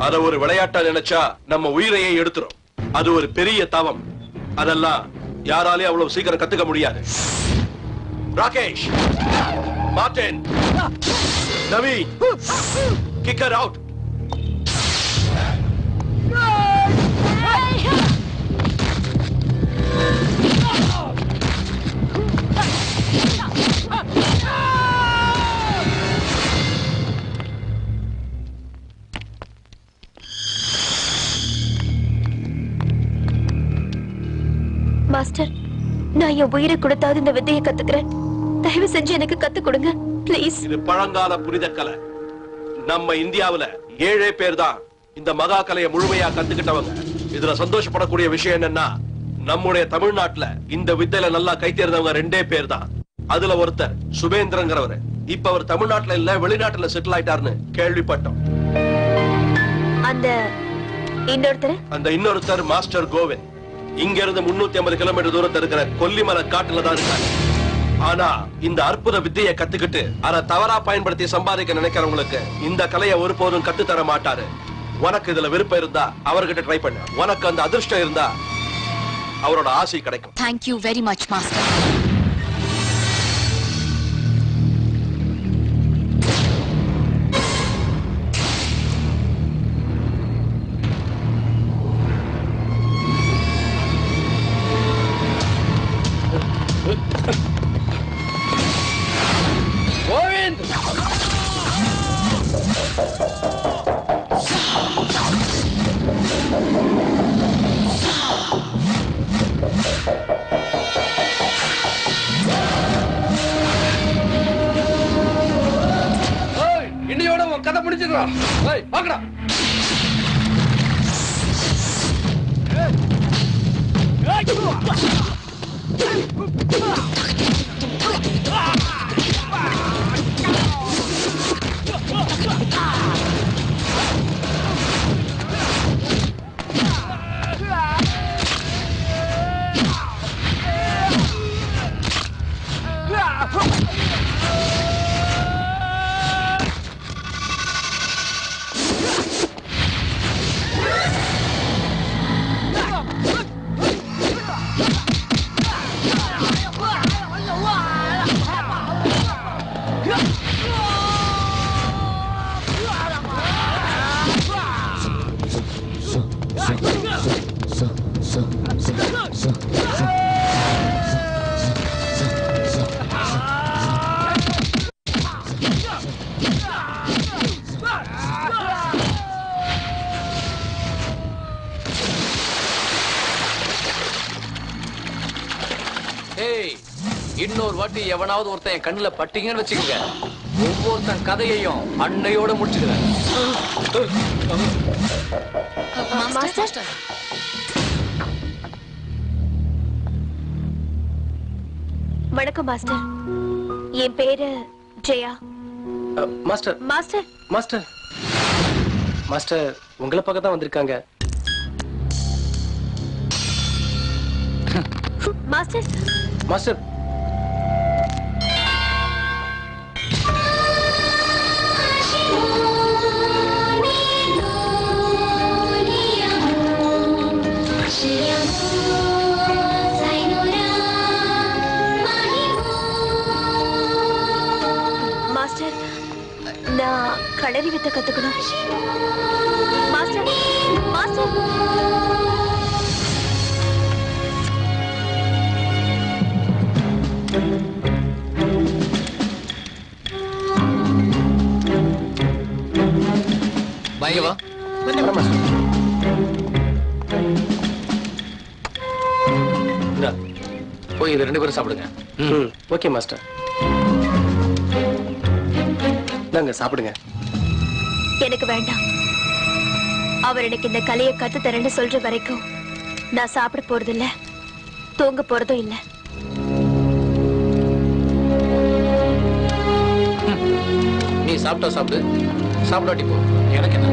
Speaker 1: அத ஒரு விளையாட்டா நினைச்சா நம்ம உயிரையே எடுத்துரும். அது ஒரு பெரிய தவம். அதெல்லாம் யாராலையும் அவ்வளவு சீக்கிரம் கத்துக்க முடியாது. ராகேஷ், மார்டின், நவி, kick her out.
Speaker 3: மாஸ்டர், நான் என் உயிரை கொடுத்தாவது இந்த வித்தையை கத்துக்கிறேன். தயவு செஞ்சு எனக்கு கத்து கொடுங்க ப்ளீஸ்.
Speaker 1: இது பழங்கால புனித கலை. நம்ம இந்தியாவுல 7 பேர் தான் இந்த மகா கலையை முழுமையா கத்துக்கிட்டவங்க. இதுல சந்தோஷப்படக்கூடிய விஷயம் என்னன்னா, நம்முடைய தமிழ்நாட்டுல இந்த வித்தையில நல்லா கை தேர்ந்தவங்க 2 பேர் தான். அதுல ஒருத்தர் சுபேந்திரங்கிறவரு. இப்ப அவர் தமிழ்நாட்டுல இல்ல வெளிநாட்டுல செட்டில் ஆயிட்டாருன்னு கேள்விப்பட்டோம். அந்த இன்னொருத்தர் மாஸ்டர் கோவிந்த். இங்க இருந்து 350 கிலோமீட்டர் தூரத்துல இருக்கிற கொல்லிமலை காட்டுல தான் இருக்காரு. ஆனா இந்த அற்புத வித்தையை கத்துக்கிட்டு அதை தவறா பயன்படுத்தி சம்பாதிக்க நினைக்கிறவங்களுக்கு இந்த கலையை ஒருபோதும் கத்து தர மாட்டாரு. உனக்கு இதுல விருப்பம் இருந்தா அவர்கிட்ட ட்ரை பண்ணு. உனக்கு அந்த அதிர்ஷ்டம் இருந்தா அவரோட ஆசை கிடைக்கும்.
Speaker 12: Thank you very much, master.
Speaker 5: Kovind! இன்னையோட உன் கதை முடிச்சிடலாம். வாங்கடா. இன்னொரு வாட்டி எவனாவது ஒருத்தன் என் கண்ணுல பட்டீங்கன்னு வச்சுக்கோங்க, ஒவ்வொருத்தன் கதையையும் அன்னையோட முடிச்சுக்கிறேன்.
Speaker 3: வணக்கம் மாஸ்டர், என் பேரு Jaya.
Speaker 6: Master
Speaker 3: master
Speaker 6: master master உங்களை பக்கம் தான் வந்திருக்காங்க.
Speaker 3: மாஸ்டர்
Speaker 6: மாஸ்டர்
Speaker 3: மாஸ்டர், நான் களரி வித்தை கத்துக்கணும். மாஸ்டர் மாஸ்டர்
Speaker 5: வாங்க வா.
Speaker 6: போய் இது 2 பேரும் சாப்பிடுங்க. Okay master. நாங்க சாப்பிடுங்க.
Speaker 3: எனக்கு வேண்டாம். அவர் எனக்கு இந்த கலையை கத்து தரேன்னு சொல்ற வரைக்கும் நான் சாப்பிட போறது இல்ல, தூங்க போறதும் இல்ல.
Speaker 5: நீ சாப்பிட்டா சாப்பிடு, சாப்பிடாட்டி போ, எனக்கு என்ன.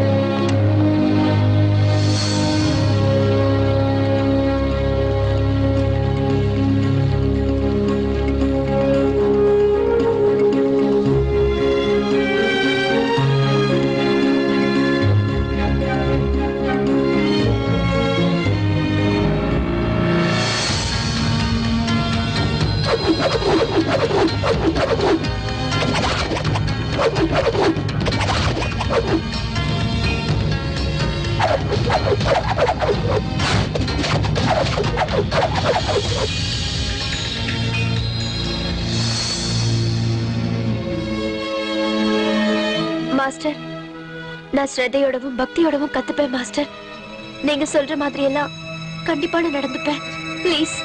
Speaker 3: மாஸ்டர், நான் ஸ்ரத்தையோடவும் பக்தியோடவும் கத்துப்பேன் மாஸ்டர். நீங்க சொல்ற மாதிரி எல்லாம் கண்டிப்பா நான் நடந்துப்பேன். ப்ளீஸ்.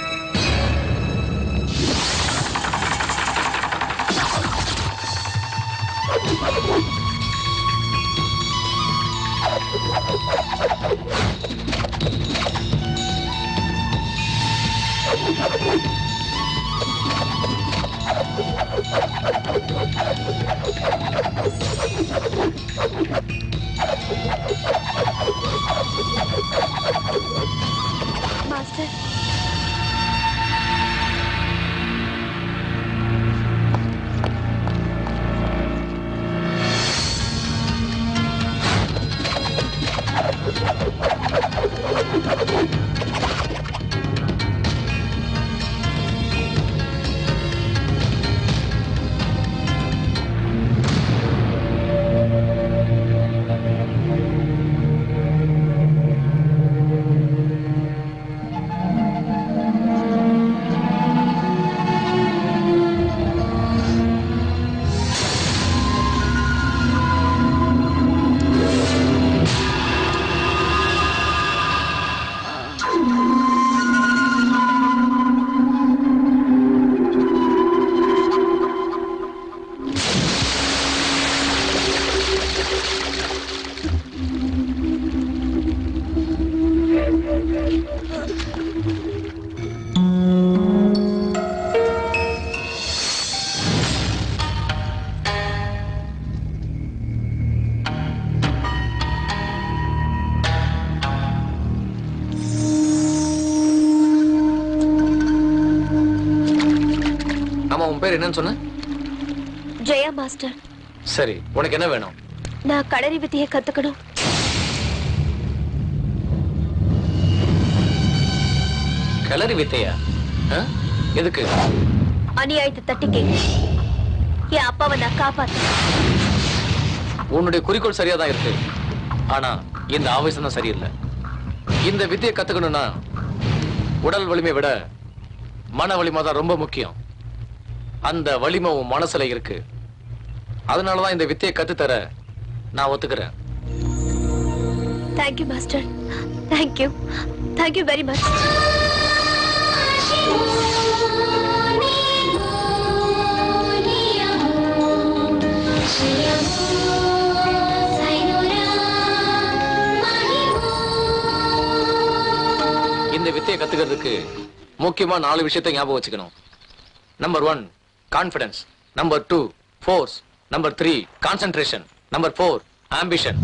Speaker 3: மாஸ்டர்,
Speaker 5: என்னன்னு சொன்ன?
Speaker 3: ஜெயா மாஸ்டர்.
Speaker 5: சரி, உனக்கு என்ன வேணும்?
Speaker 3: நான் களரி வித்தையை கத்துக்கணும்.
Speaker 5: களரி வித்தையா? எதுக்கு?
Speaker 3: அநியாயத்தை தட்டிக்க என் அப்பாவை நான் காப்பாத்தேன்.
Speaker 5: உன்னுடைய குறிக்கோள் சரியாதான் இருக்கு, ஆனா இந்த ஆவேசம் தான் சரியில்லை. இந்த வித்தையை கத்துக்கணும்னா உடல் வலிமை விட மன வலிமை தான் ரொம்ப முக்கியம். அந்த வலிமை உன் மனசுல இருக்கு. அதனாலதான் இந்த வித்தையை கத்துத்தர நான் ஒத்துக்கிறேன்.
Speaker 3: Thank you master. Thank you. Thank you very much.
Speaker 5: இந்த வித்தையை கத்துக்கிறதுக்கு முக்கியமா 4 விஷயத்தை ஞாபகம் வச்சுக்கணும். Number 1 confidence, number 2 force, number 3 concentration, number 4 ambition.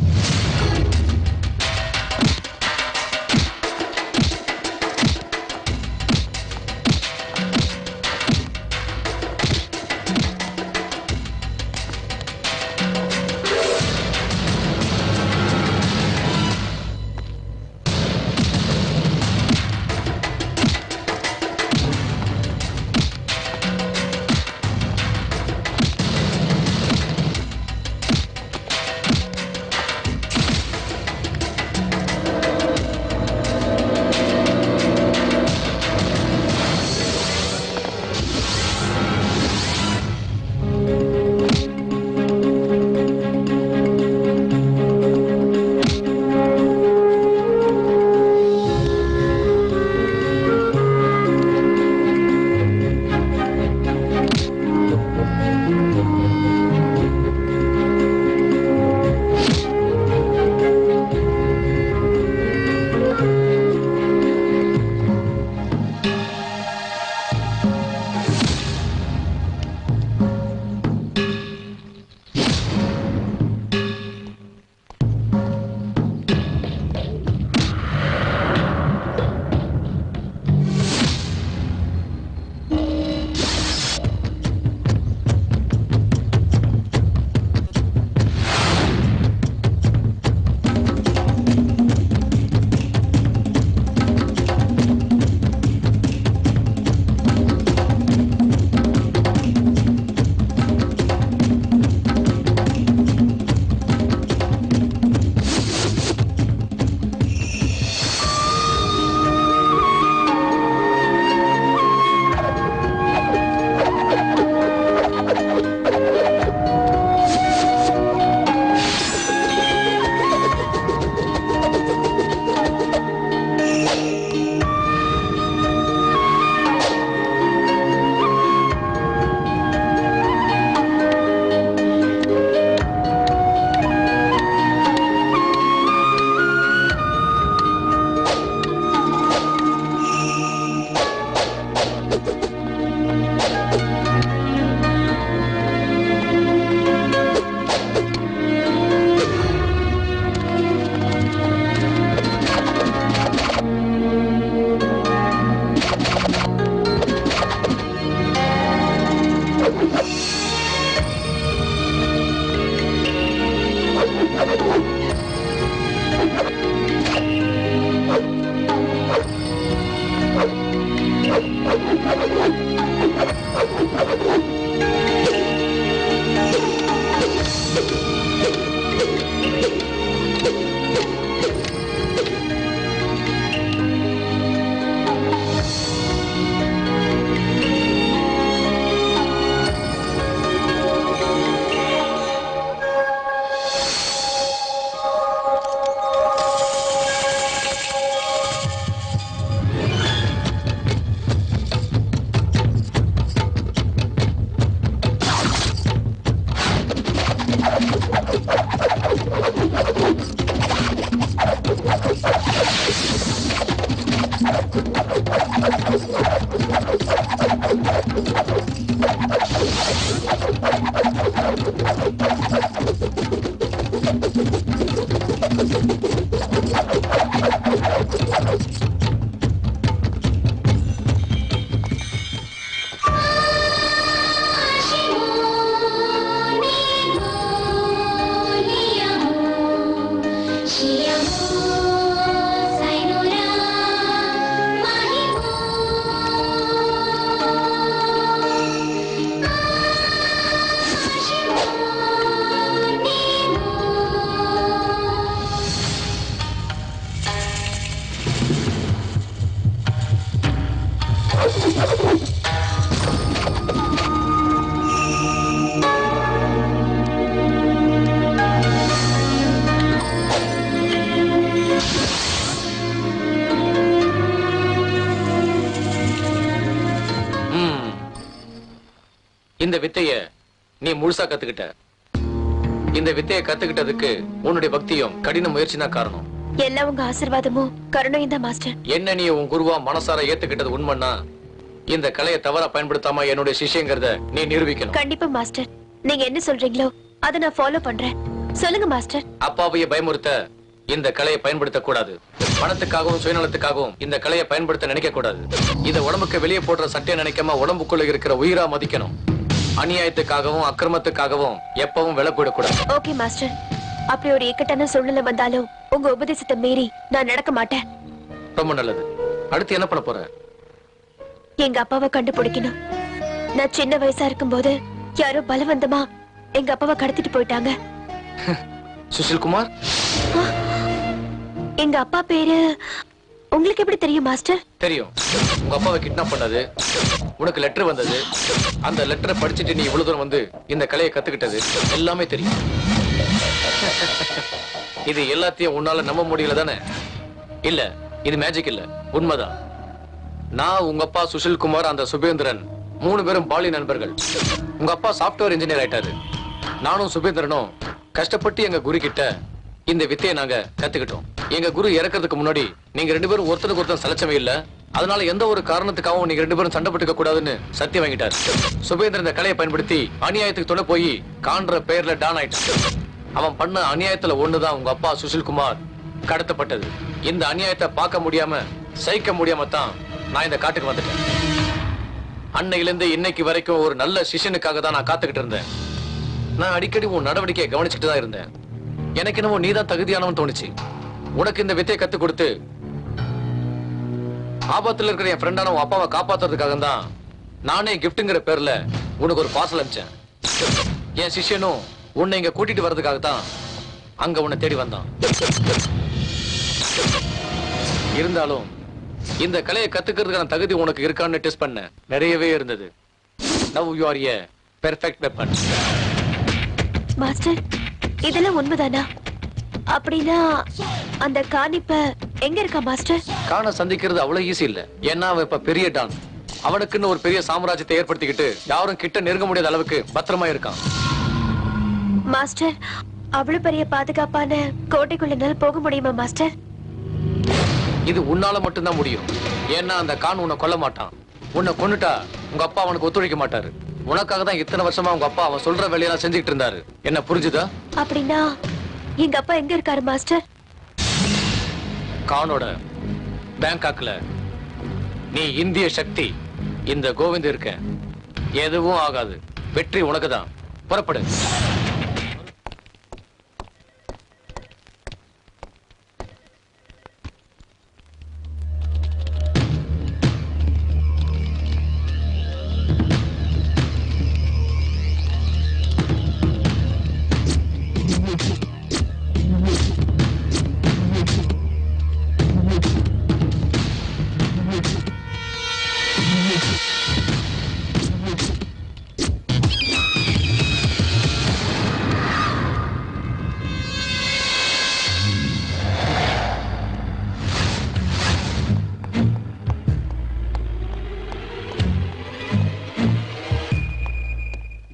Speaker 5: இந்த வித்தைய நீ முழுசா கத்துக்கிட்ட. இந்த வித்தைய கத்துக்கிட்டதுக்கு உன்னுடைய பக்தியும் கடின முயற்சி தான் காரணம்.
Speaker 3: எல்லாம் உங்க ஆசீர்வாதமும் கருணையும் தான் மாஸ்டர்.
Speaker 5: என்ன நீ உன் குருவா மனசார ஏத்துக்கிட்டது உண்மைன்னா இந்த கலையை தவறா பயன்படுத்தாம என்னுடைய சிஷ்யங்கிறத நீ நிரூபிக்கணும்.
Speaker 3: கண்டிப்பா மாஸ்டர். நீங்க என்ன சொல்றீங்களோ அதை நான் ஃபாலோ பண்றேன். சொல்லுங்க மாஸ்டர்.
Speaker 5: அப்பாவைய பயமுறுத்த இந்த கலையை பயன்படுத்த கூடாது. பணத்துக்காகவும் சுயநலத்துக்காகவும் இந்த கலையை பயன்படுத்த நினைக்க கூடாது. இத உடம்புக்கு வெளியே போடுற சட்டையை நினைக்காம உடம்புக்குள்ள இருக்கிற உயிரா மதிக்கணும். அநியாயத்துக்காகவும் அக்கிரமத்துக்காகவும் எப்பவும் விலை போடக்கூடாது.
Speaker 3: Okay master. அப்படி ஒரு இக்கட்டான சூழ்நிலை வந்தாலும் உங்க உபதேசத்தை மீறி நான் நடக்க மாட்டேன்.
Speaker 5: ரொம்ப நல்லது. அடுத்து என்ன பண்ண போற?
Speaker 3: எங்க அப்பாவை கண்டுபிடிக்கணும். நான் சின்ன வயசா இருக்கும்போது யாரோ பலவந்தமா எங்க அப்பாவை கடத்திட்டு போயிட்டாங்க.
Speaker 5: சுஷில் குமார்?
Speaker 3: எங்க அப்பா பேரு உங்களுக்கு எப்படி தெரியும் மாஸ்டர்?
Speaker 5: தெரியும். உங்க அப்பாவை கிட்னாப் பண்ணது, உனக்கு லெட்டர் வந்தது, அந்த லெட்டரை படிச்சுட்டு நீ இவ்வளவு தூரம் வந்து இந்த கலையை கத்துக்கிட்டது எல்லாமே தெரியும். இது எல்லாத்தையும் உன்னால நம்ப முடியல தானே? இல்ல, இது மேஜிக் இல்ல, உண்மைதான். நான், உங்க அப்பா சுஷில் குமார், அந்த சுபேந்திரன் 3 பேரும் பாலி நண்பர்கள். உங்க அப்பா சாப்ட்வேர் இன்ஜினியர் ஆயிட்டாரு. நானும் சுபேந்திரனும் கஷ்டப்பட்டு எங்க குரு கிட்ட இந்த வித்தையை நாங்க கத்துக்கிட்டோம். எங்க குரு இறக்கிறதுக்கு முன்னாடி நீங்க 2 பேரும் ஒருத்தருக்கு ஒருத்தர் சலச்சமே இல்ல, அதனால எந்த ஒரு காரணத்துக்காகவும் நீங்க 2 பேரும் சண்டை போட்டுக்க கூடாதுன்னு சத்தியம் வாங்கிட்டாரு. சுபேந்திரன் இந்த கலையை பயன்படுத்தி அநியாயத்துக்கு துணை போய் காண்ற பெயர்ல டான் ஆயிட்டான். அவன் பண்ண அநியாயத்துல ஒண்ணுதான் உங்க அப்பா சுஷில் குமார் கடத்தப்பட்டது. இந்த அநியாயத்தை பார்க்க முடியாம சகிக்க முடியாம தான் நான் இந்த காட்டுக்கு வந்துட்டேன். அன்னையிலிருந்து இன்னைக்கு வரைக்கும் ஒரு நல்ல சிஷ்யனுக்காக தான் நான் காத்துக்கிட்டு இருந்தேன். நான் அடிக்கடி உன் நடவடிக்கையை கவனிச்சுட்டு தான் இருந்தேன். எனக்கு என்னவோ நீதான் தகுதியானவன் தோணுச்சு. உனக்கு இந்த வித்தையை கத்து கொடுத்து ஆபத்துல இருக்கிற என் ஃப்ரெண்டான உன் அப்பாவை காப்பாத்துறதுக்காக தான் நானே கிஃப்ட்ங்கிற பேர்ல உனக்கு ஒரு பார்சல் அனுப்பிச்சேன். என் சிஷ்யனும் உன்னை இங்க கூட்டிட்டு வர்றதுக்காக தான் அங்க உன்னை தேடி வந்தான். இருந்தாலும் இந்த கலையை கத்துக்கிறதுக்கான தகுதி உனக்கு இருக்கான்னு டெஸ்ட் பண்ண நிறையவே இருந்தது. Now you are a perfect weapon.
Speaker 3: Master, இதெல்லாம் உண்மைதானா? அப்படின்னா அந்த காணிப்ப எங்க இருக்கா மாஸ்டர்?
Speaker 5: காண சந்திக்கிறது அவ்வளவு ஈஸி இல்ல. ஏன்னா அவன் இப்ப பெரிய டான். அவனுக்குன்னு ஒரு பெரிய சாம்ராஜ்யத்தை ஏற்படுத்திக்கிட்டு யாரும் கிட்ட நெருங்க முடியாத அளவுக்கு பத்திரமா இருக்கான்.
Speaker 3: மாஸ்டர், அவ்வளவு பெரிய பாதுகாப்பான கோட்டைக்குள்ள போக முடியுமா மாஸ்டர்?
Speaker 5: இது உன்னால மட்டும்தான் முடியும். ஏன்னா அந்த கான் உன்னை கொல்ல மாட்டான். உன்னை கொன்னுட்டா உங்க அப்பா அவனுக்கு ஒத்துழைக்க மாட்டாரு. உனக்காக தான் இத்தனை வருஷமா உங்க அப்பா அவன் சொல்ற வேலையெல்லாம் செஞ்சுக்கிட்டு இருந்தாரு. என்ன புரிஞ்சுதா?
Speaker 3: அப்படின்னா எங்க அப்பா எங்க இருக்காரு மாஸ்டர்?
Speaker 5: கானோட பேங்காக்ல. நீ இந்திய சக்தி. இந்த கோவிந்த் இருக்க எதுவும் ஆகாது. வெற்றி உனக்கு தான். புறப்படு.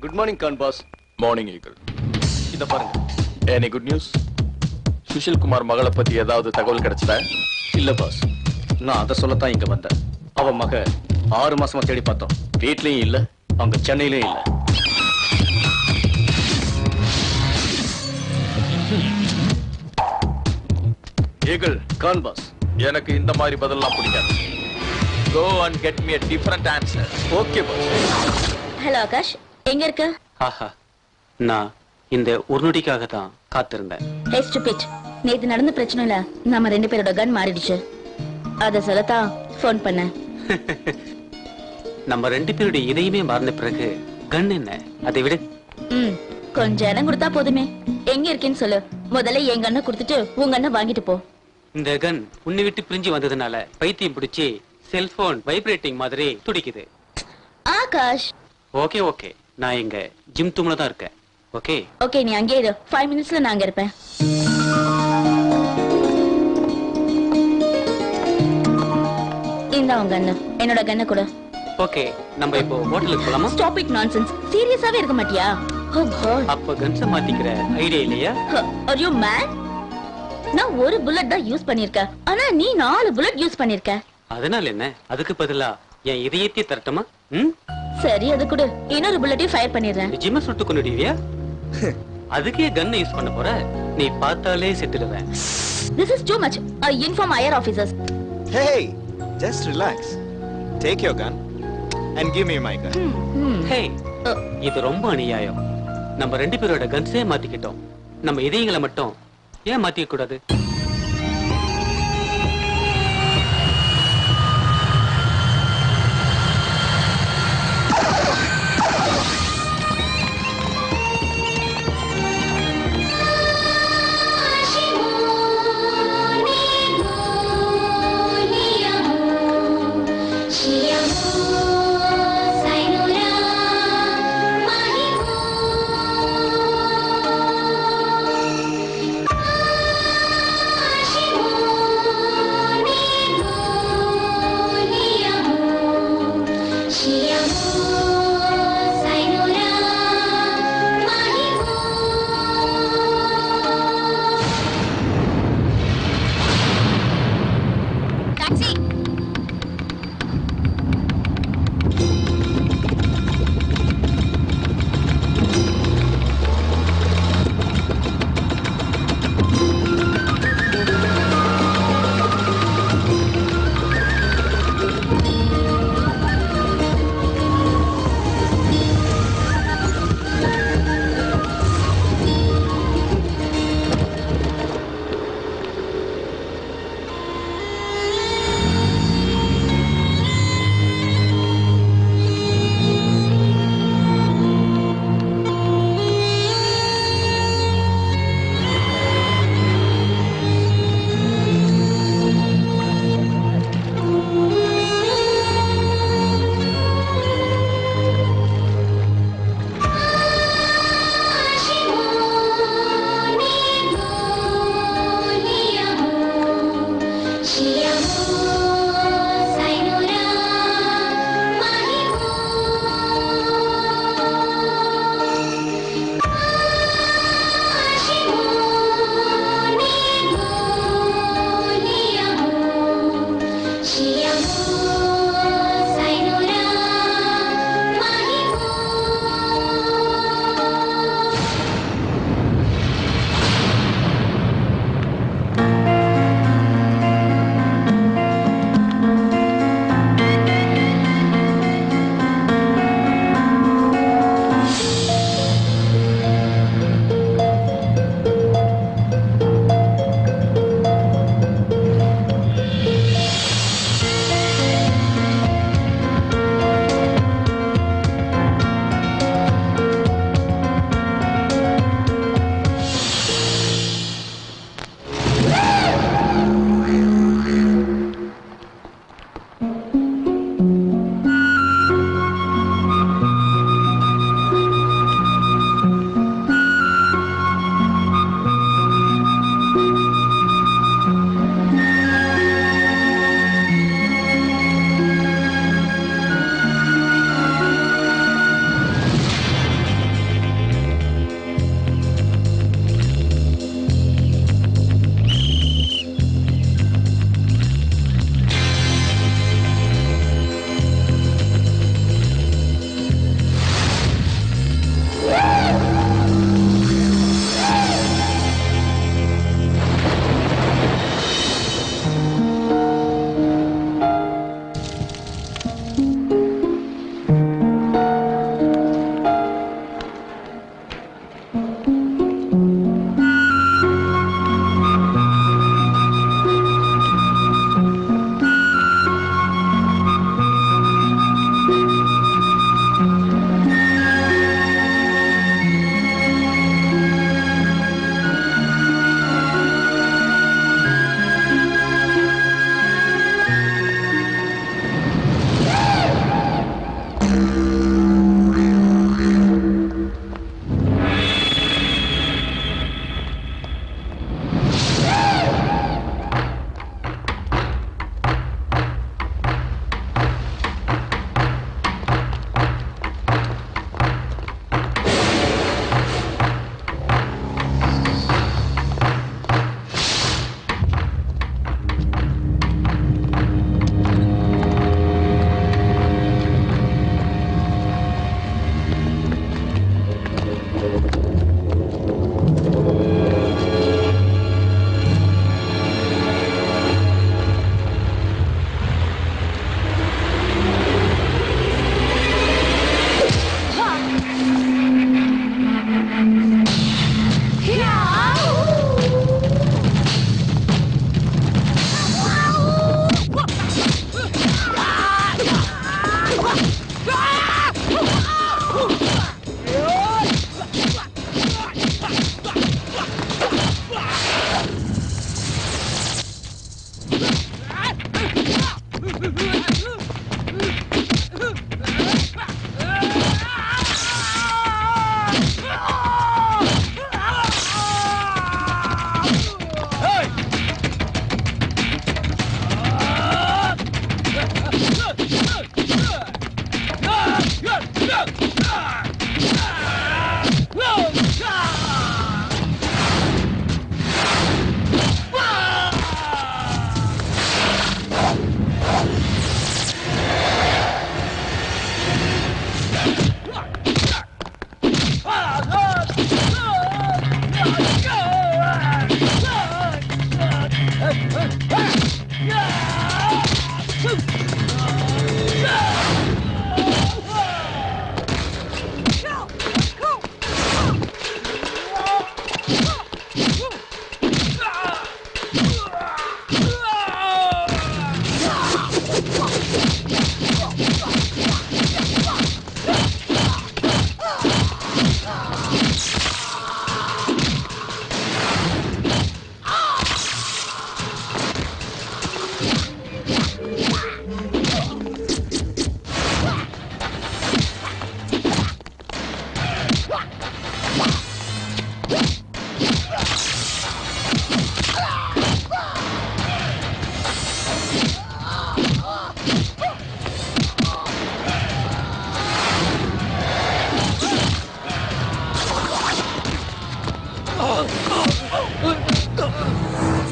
Speaker 1: Good morning Khan boss.
Speaker 8: Morning eagle.
Speaker 1: இத பாருங்க.
Speaker 8: Any good news? Sushil Kumar மகளை பத்தி ஏதாவது தகவல் கிடைச்சதா?
Speaker 1: இல்ல பாஸ், நான் அதை சொல்லத்தான் இங்க வந்தேன்.
Speaker 5: அவன் மக 6 மாசமா தேடி பார்த்தோம். வீட்லயும் இல்ல, அங்க சென்னையிலயும் இல்ல.
Speaker 8: Eagle,
Speaker 5: Khan boss.
Speaker 8: எனக்கு இந்த மாதிரி பதிலெல்லாம் பிடிக்காது. Go and get me a different answer.
Speaker 5: Okay boss.
Speaker 2: Hello Akash, எங்க இருக்க?
Speaker 14: ஆஹா, நான் இந்த ஒரு நொடிக்காக தான் காத்திருந்தேன்.
Speaker 2: ஹே ஸ்டூபிட், நேத்து நடந்த பிரச்சனைல நம்ம 2 பேரோட கன் மாறிடுச்சு. அத சொல்லத்தான் ஃபோன் பண்ணேன்.
Speaker 14: நம்ம 2 பேருடைய இதயமே மாறின பிறகு கன் என்ன, அதை விட
Speaker 2: கொஞ்சம் இடம் கொடுத்தா போதுமே. எங்க இருக்கேன்னு சொல்லு. முதல்ல என் கண்ணை கொடுத்துட்டு உங்க அண்ணன் வாங்கிட்டு போ.
Speaker 14: இந்த கன் உன்னை விட்டு பிரிஞ்சு வந்ததுனால பைத்தியம் பிடிச்சி செல்போன் வைப்ரேட்டிங் மாதிரி துடிக்குது.
Speaker 2: ஆகாஷ்,
Speaker 14: ஓகே ஓகே, நான் இங்க ஜிம் தூம்ல தான் இருக்கேன். ஓகே
Speaker 2: ஓகே, நீ அங்கே இரு. 5 மினிட்ஸ்ல நான் அங்க இருப்பேன். இந்தா உங்க அண்ணன். என்னோட கண்ணை கொடு.
Speaker 14: ஓகே, நம்ம இப்போ ஹோட்டலுக்கு போலாமா?
Speaker 2: Stop it nonsense. சீரியஸாவே இருக்க மாட்டியா? ஓ காட்.
Speaker 14: அப்ப கன்ஸ மாத்திக்கிற ஐடியா இல்லையா?
Speaker 2: Are you man? நான் ஒரு புல்லட் தான் யூஸ் பண்ணிருக்கேன். ஆனா நீ 4 புல்லட் யூஸ் பண்ணிருக்க.
Speaker 14: அதனால என்ன? அதுக்கு பதிலா என் இதயத்தை தரட்டுமா?
Speaker 2: சரி, அது கூட இன்னொரு புல்லட்டையும் ஃபயர் பண்ணிடுறேன்.
Speaker 14: ஜிம்ம சுட்டு கொண்டுடுவியா? அதுக்கே கன் யூஸ் பண்ண போற? நீ பார்த்தாலே செத்துடுவேன்.
Speaker 2: This is too much. I inform higher officers.
Speaker 11: Hey, just relax. Take your gun and give me my gun.
Speaker 14: Hey, இது ரொம்ப அநியாயம். நம்ம 2 பேரோட கன்ஸே மாத்திக்கிட்டோம். நம்ம இதயங்களை மட்டும் ஏன் மாத்திக்க கூடாது?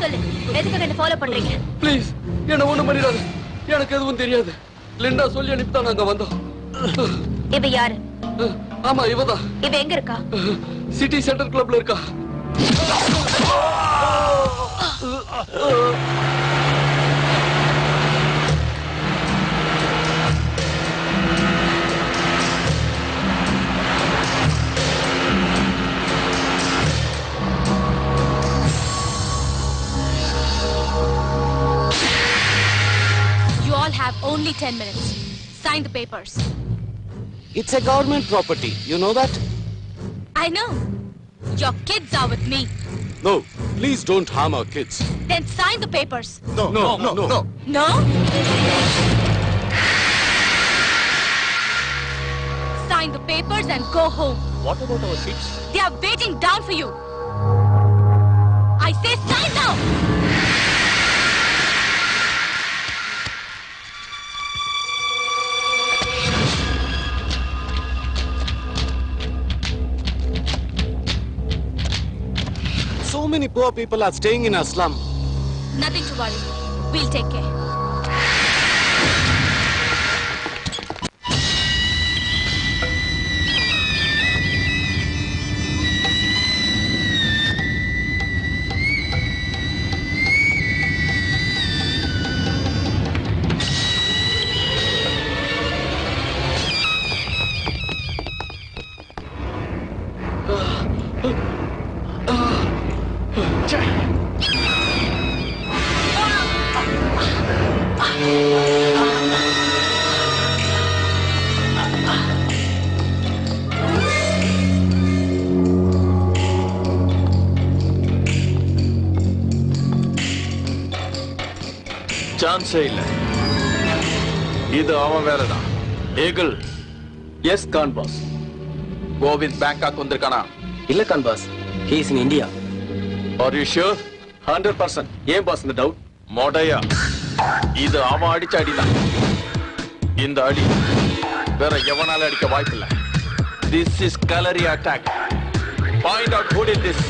Speaker 3: சொல்லு, எதுக்காக என்ன ஃபாலோ பண்றீங்க?
Speaker 15: ப்ளீஸ் என்ன ஒண்ணும் பண்ணிடாத. எனக்கு எதுவும் தெரியாது. லிண்டா சொல்லி அனுப்பிதான் நாங்க வந்தோம்.
Speaker 3: இவ யாரு?
Speaker 15: ஆமா இவதான்.
Speaker 3: இவ எங்க இருக்கா?
Speaker 15: சிட்டி சென்டர் கிளப்ல இருக்கா.
Speaker 12: You all have only 10 minutes. Sign the papers.
Speaker 10: It's a government property. You know that?
Speaker 12: I know. Your kids are with me.
Speaker 10: No, please don't harm our kids.
Speaker 12: Then sign the papers.
Speaker 10: No.
Speaker 12: No? Sign the papers and go home.
Speaker 10: What about our kids?
Speaker 12: They are waiting down for you. I say sign now!
Speaker 10: So many poor people are staying in a slum.
Speaker 12: Nothing to worry. We'll take care.
Speaker 8: சான்ஸே இல்ல. இது அவன் வேலைதான். ஏகல்.
Speaker 6: Yes Khan boss.
Speaker 8: Govind Bangkok வந்திருக்கானா?
Speaker 6: இல்ல Khan boss. He is in India.
Speaker 8: Are you sure?
Speaker 6: 100%. ஏன் pass இந்த டவுட்?
Speaker 8: மொடையா, இது அவன் அடிச்ச அடிதான். இந்த அடி வேற எவனால அடிக்க வாய்ப்பில்லை. This is cavalry attack. Find out who did this.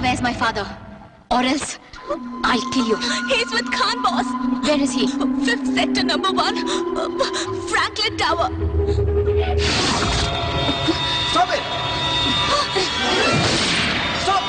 Speaker 12: Where's my father? Or else, I'll kill you.
Speaker 7: He's with Khan, boss.
Speaker 12: Where is he?
Speaker 7: 5th sector, number 1. Franklin Tower.
Speaker 11: Stop it! Stop!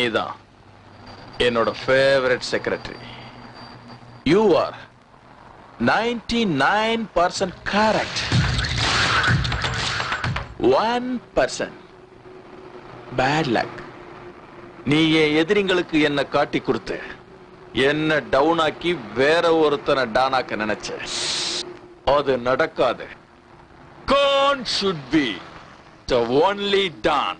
Speaker 8: நீதான் என்னோட favourite secretary. You are 99% correct. 1% bad luck. நீ என் எதிரிங்களுக்கு என்ன காட்டி கொடுத்து என்ன down ஆக்கி வேற ஒருத்தனை டானாக்க நினைச்ச. அது நடக்காது. Khan should be the only Don.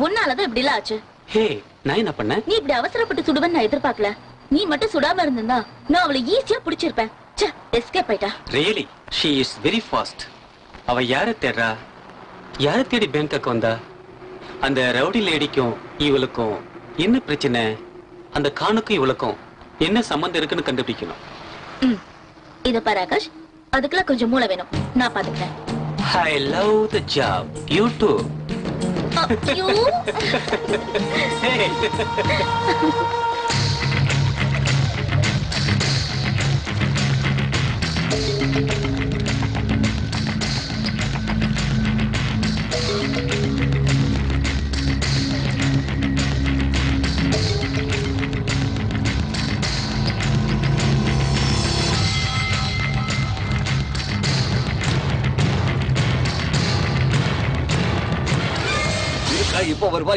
Speaker 2: உன்னாலதான் இப்படி எல்லாம் ஆச்சு.
Speaker 14: ஹே, நான் என்ன பண்ணேன்?
Speaker 2: நீ இப்படி அவசரப்பட்டு சுடுவேன்னு நான் எதிர்பார்க்கல. நீ மட்டும் சுடாம இருந்திருந்தா நான் அவளை ஈஸியா பிடிச்சிருப்பேன். எஸ்கேப் ஆயிட்டா.
Speaker 14: Really she is very fast. அவ யாரை தேடுறா? யாரை தேடி பேங்காக்கு வந்தா? அந்த ரவுடி லேடிக்கும் இவளுக்கும் என்ன பிரச்சனை? அந்த கானுக்கும் இவளுக்கும் என்ன சம்பந்தம் இருக்குன்னு கண்டுபிடிக்கணும்.
Speaker 2: இத பாரு ஆகாஷ், அதுக்கெல்லாம் கொஞ்சம் மூளை வேணும். நான் பாத்துக்கிறேன்.
Speaker 14: I love the job. You too.
Speaker 2: You?
Speaker 14: Hey.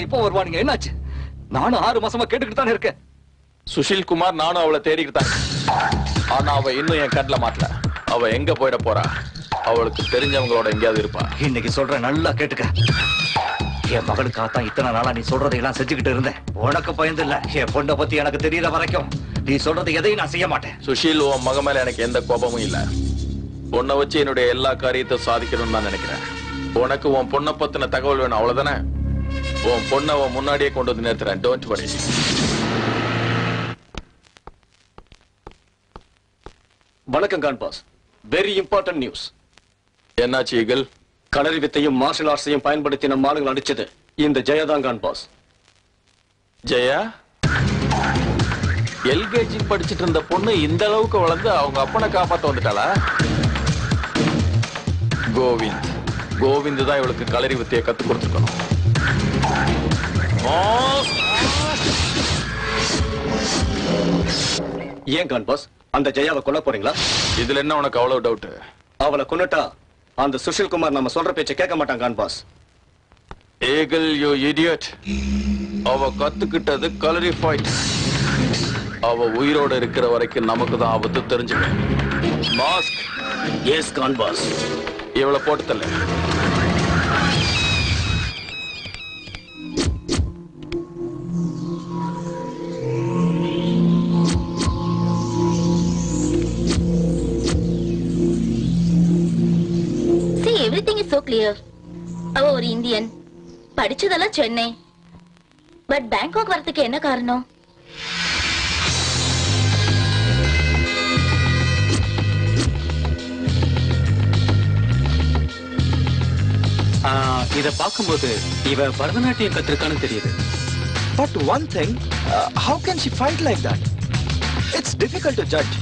Speaker 9: இப்போ வருவா. நீங்க என்னாச்சு? நானும் 6 மாசமா கேட்டுக்கிட்டு தான் இருக்கேன்.
Speaker 8: சுஷில் குமார், நானும் அவளை தேடிக்கிட்டு தான். ஆனா அவ இன்னும் என் கண்ணில் மாட்டல. அவ எங்க போயிட போறா? அவளுக்கு தெரிஞ்சவங்களோட எங்கேயாவது இருப்பா.
Speaker 9: இன்னைக்கு சொல்றேன், நல்லா கேட்டுக்க. என் மகளுக்காகத்தான் இத்தனை நாளா நீ சொல்றதையெல்லாம் செஞ்சுக்கிட்டு இருந்தேன். உனக்கு பயந்து இல்ல, என் பொண்ணை பத்தி எனக்கு தெரியற வரைக்கும் நீ சொல்றது எதையும் நான் செய்ய மாட்டேன்.
Speaker 8: சுஷில், உன் மக மேல எனக்கு எந்த கோபமும் இல்ல. பொண்ணை வச்சு என்னுடைய எல்லா காரியத்தையும் சாதிக்கணும்னு நான் நினைக்கிறேன். உனக்கு உன் பொண்ணை பத்தின தகவல் வேணும், அவ்வளவுதானே? உன் பொண்ணை முன்னாடியே கொண்டு வந்து நிறுத்துறேன். Don't worry.
Speaker 10: வணக்கம் Khan boss. Very important news.
Speaker 8: என்னாச்சு ஈகிள்?
Speaker 10: களரி வித்தையும் மார்ஷல் ஆர்ட்ஸையும் பயன்படுத்தி நம்ம ஆளுங்களை அடிச்சது இந்த ஜெயதான் கான் பாஸ்.
Speaker 8: ஜெயா? எல்கேஜி படிச்சுட்டு இருந்த பொண்ணு இந்த அளவுக்கு வளர்ந்து அவங்க அப்பனை காப்பாத்த வந்துட்டாளா? கோவிந்த் தான் இவளுக்கு களரி வித்தையை கத்து கொடுத்துருக்கணும்.
Speaker 10: ஏன் கான் பாஸ், அந்த ஜெயாவை கொல்ல போறீங்களா?
Speaker 8: இதுல என்ன உனக்கு அவ்வளவு டவுட்?
Speaker 10: அவளை கொன்னுட்டா அந்த சுஷில் குமார் நம்ம சொல்ற பேச்சை கேட்க மாட்டான் Khan boss.
Speaker 8: Eagle, you idiot. அவ கத்துக்கிட்டது களரி ஃபைட். அவ உயிரோட இருக்கிற வரைக்கும் நமக்கு தான் ஆபத்து, தெரிஞ்சுக்க. மாஸ்க்.
Speaker 10: Yes Khan boss.
Speaker 8: இவளை போட்டு தள்ள.
Speaker 2: Everything is so clear. அவ ஒரு இந்தியன், படிச்சதெல்லாம் சென்னை. பட் பேங்காக் வரதுக்கு என்ன காரணம்?
Speaker 14: இத பார்க்கும்போது இவ பரதநாட்டியம் கத்திருக்கான்னு தெரியுது.
Speaker 11: But one thing, how can she fight like that? It's difficult to judge.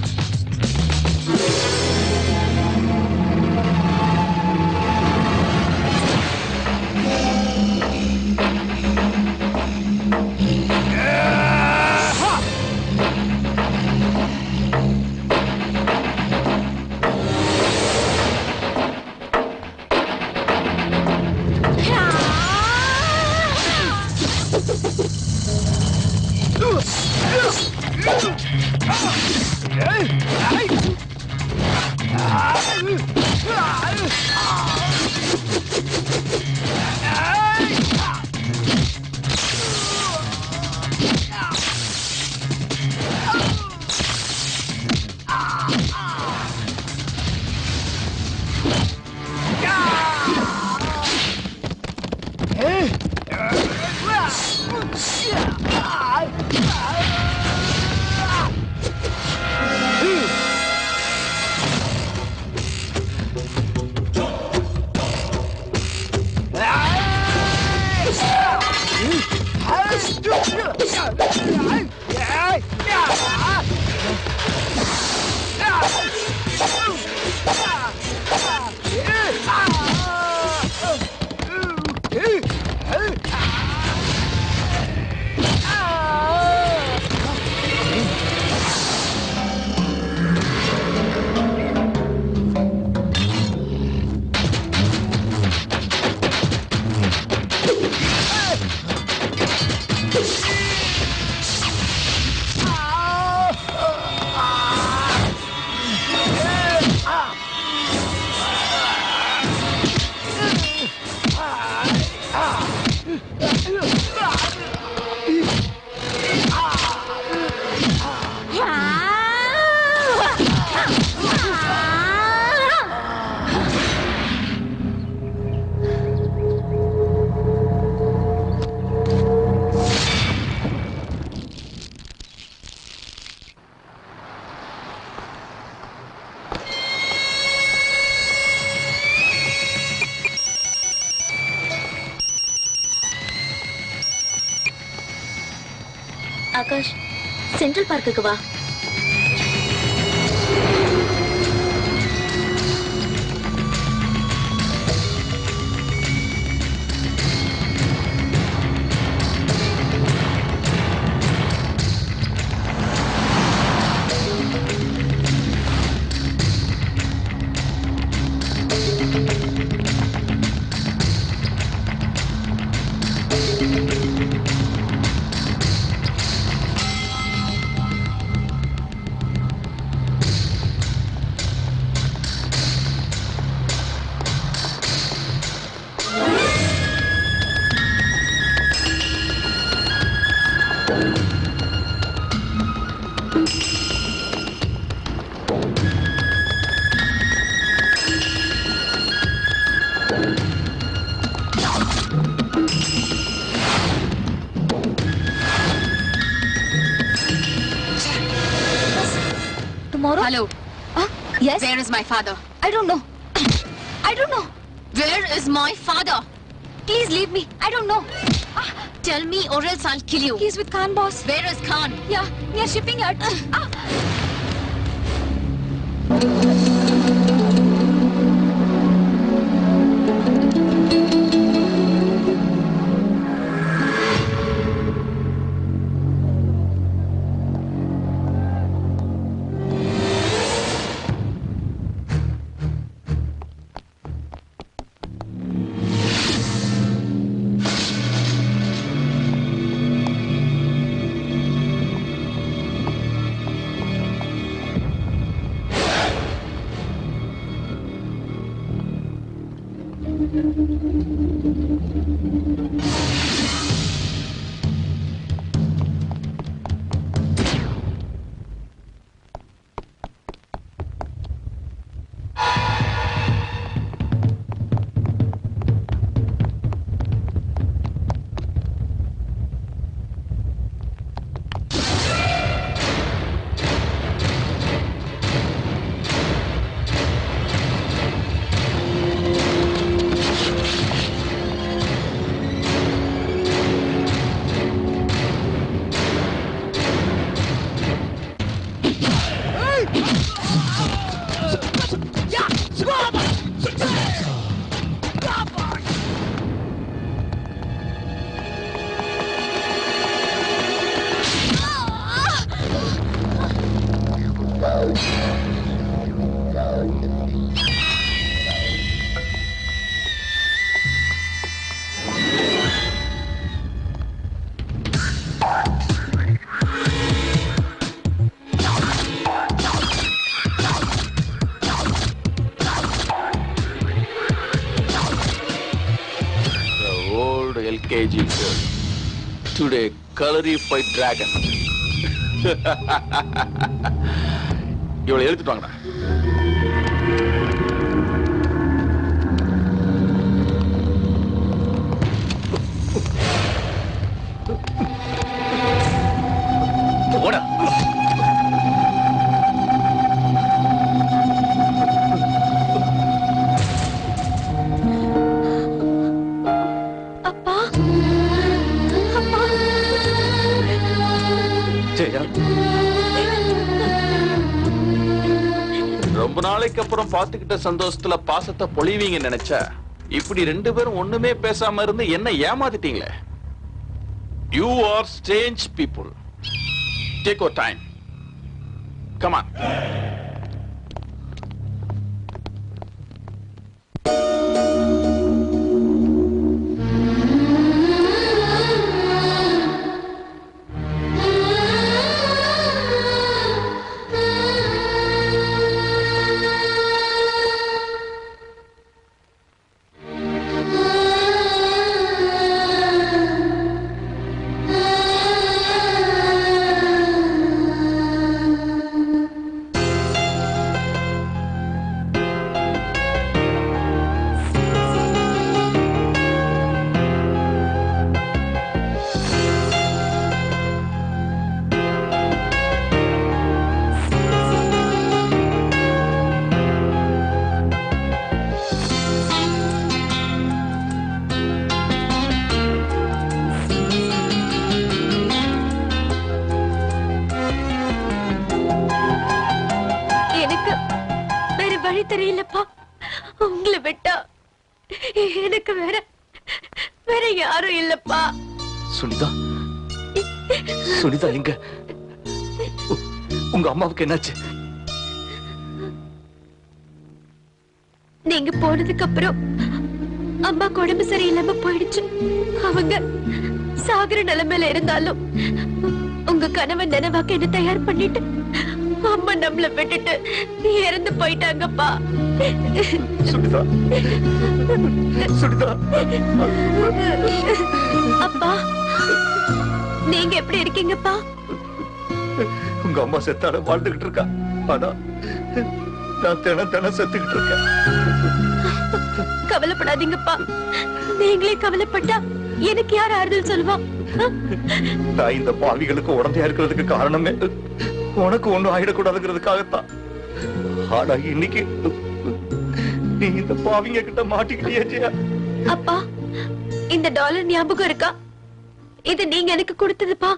Speaker 3: Akash, central பார்க்குக்கு வா.
Speaker 12: Tomorrow? Hello. Yes? Where is my father? I don't know. I don't know. Where is my father? Please leave me. I don't know. Tell me or else I'll kill you. He's with Khan, boss. Where is Khan? Yeah, near shipping yard.
Speaker 8: LKG girl. Today, colorified dragon. இவளை எடுத்துட்டு வாங்கடா. ஓடா. ரொம்ப நாளைக்கு அப்புறம் பாத்துக்கிட்ட சந்தோஷத்துல பாசத்தை பொழிவீங்க நினைச்சா இப்படி ரெண்டு பேரும் ஒண்ணுமே பேசாம இருந்து என்ன ஏமாத்திட்டீங்களே. You are strange people. Take your time. Come on.
Speaker 3: வழி தெரியலப்பா. உங்களை விட்டா எனக்கு வேற யாரும் இல்லப்பா.
Speaker 9: சுனிதா, சுனிதா எங்க? உங்க அம்மாவுக்கு என்னாச்சு?
Speaker 3: நீங்க போனதுக்கு அப்புறம் அம்மா உடம்பு சரியில்லாம போயிடுச்சு. அவங்க சாகுற நிலைமையில இருந்தாலும் உங்க கணவன் நினைவாக்க என்ன தயார் பண்ணிட்டு அம்மா நம்மள விட்டுட்டு இறந்து போயிட்டாங்கப்பா.
Speaker 9: சுனிதா, சுனிதா.
Speaker 3: அப்பா, நீங்க எப்படி இருக்கீங்கப்பா?
Speaker 9: உங்க அம்மா செத்தால வாழ்ந்துகிட்டு இருக்கா. ஆனா நான் தினம் செத்துக்கிட்டு இருக்கேன்.
Speaker 3: கவலைப்படாதீங்கப்பா. நீங்களே கவலைப்பட்டா எனக்கு யார் ஆறுதல் சொல்லுவா?
Speaker 9: நான் இந்த பாவிகளுக்கு உடந்தையா இருக்கிறதுக்கு காரணமே உனக்கு ஒண்ணும் ஆயிடக்கூடாதுங்கிறதுக்காகத்தான். ஆனா இன்னைக்கு நீ இந்த பாவிங்க கிட்ட மாட்டிக்கிட்டியே ஜெயா.
Speaker 3: அப்பா, இந்த டாலர் ஞாபகம் இருக்கா? இது நீங்க எனக்கு கொடுத்ததுப்பா.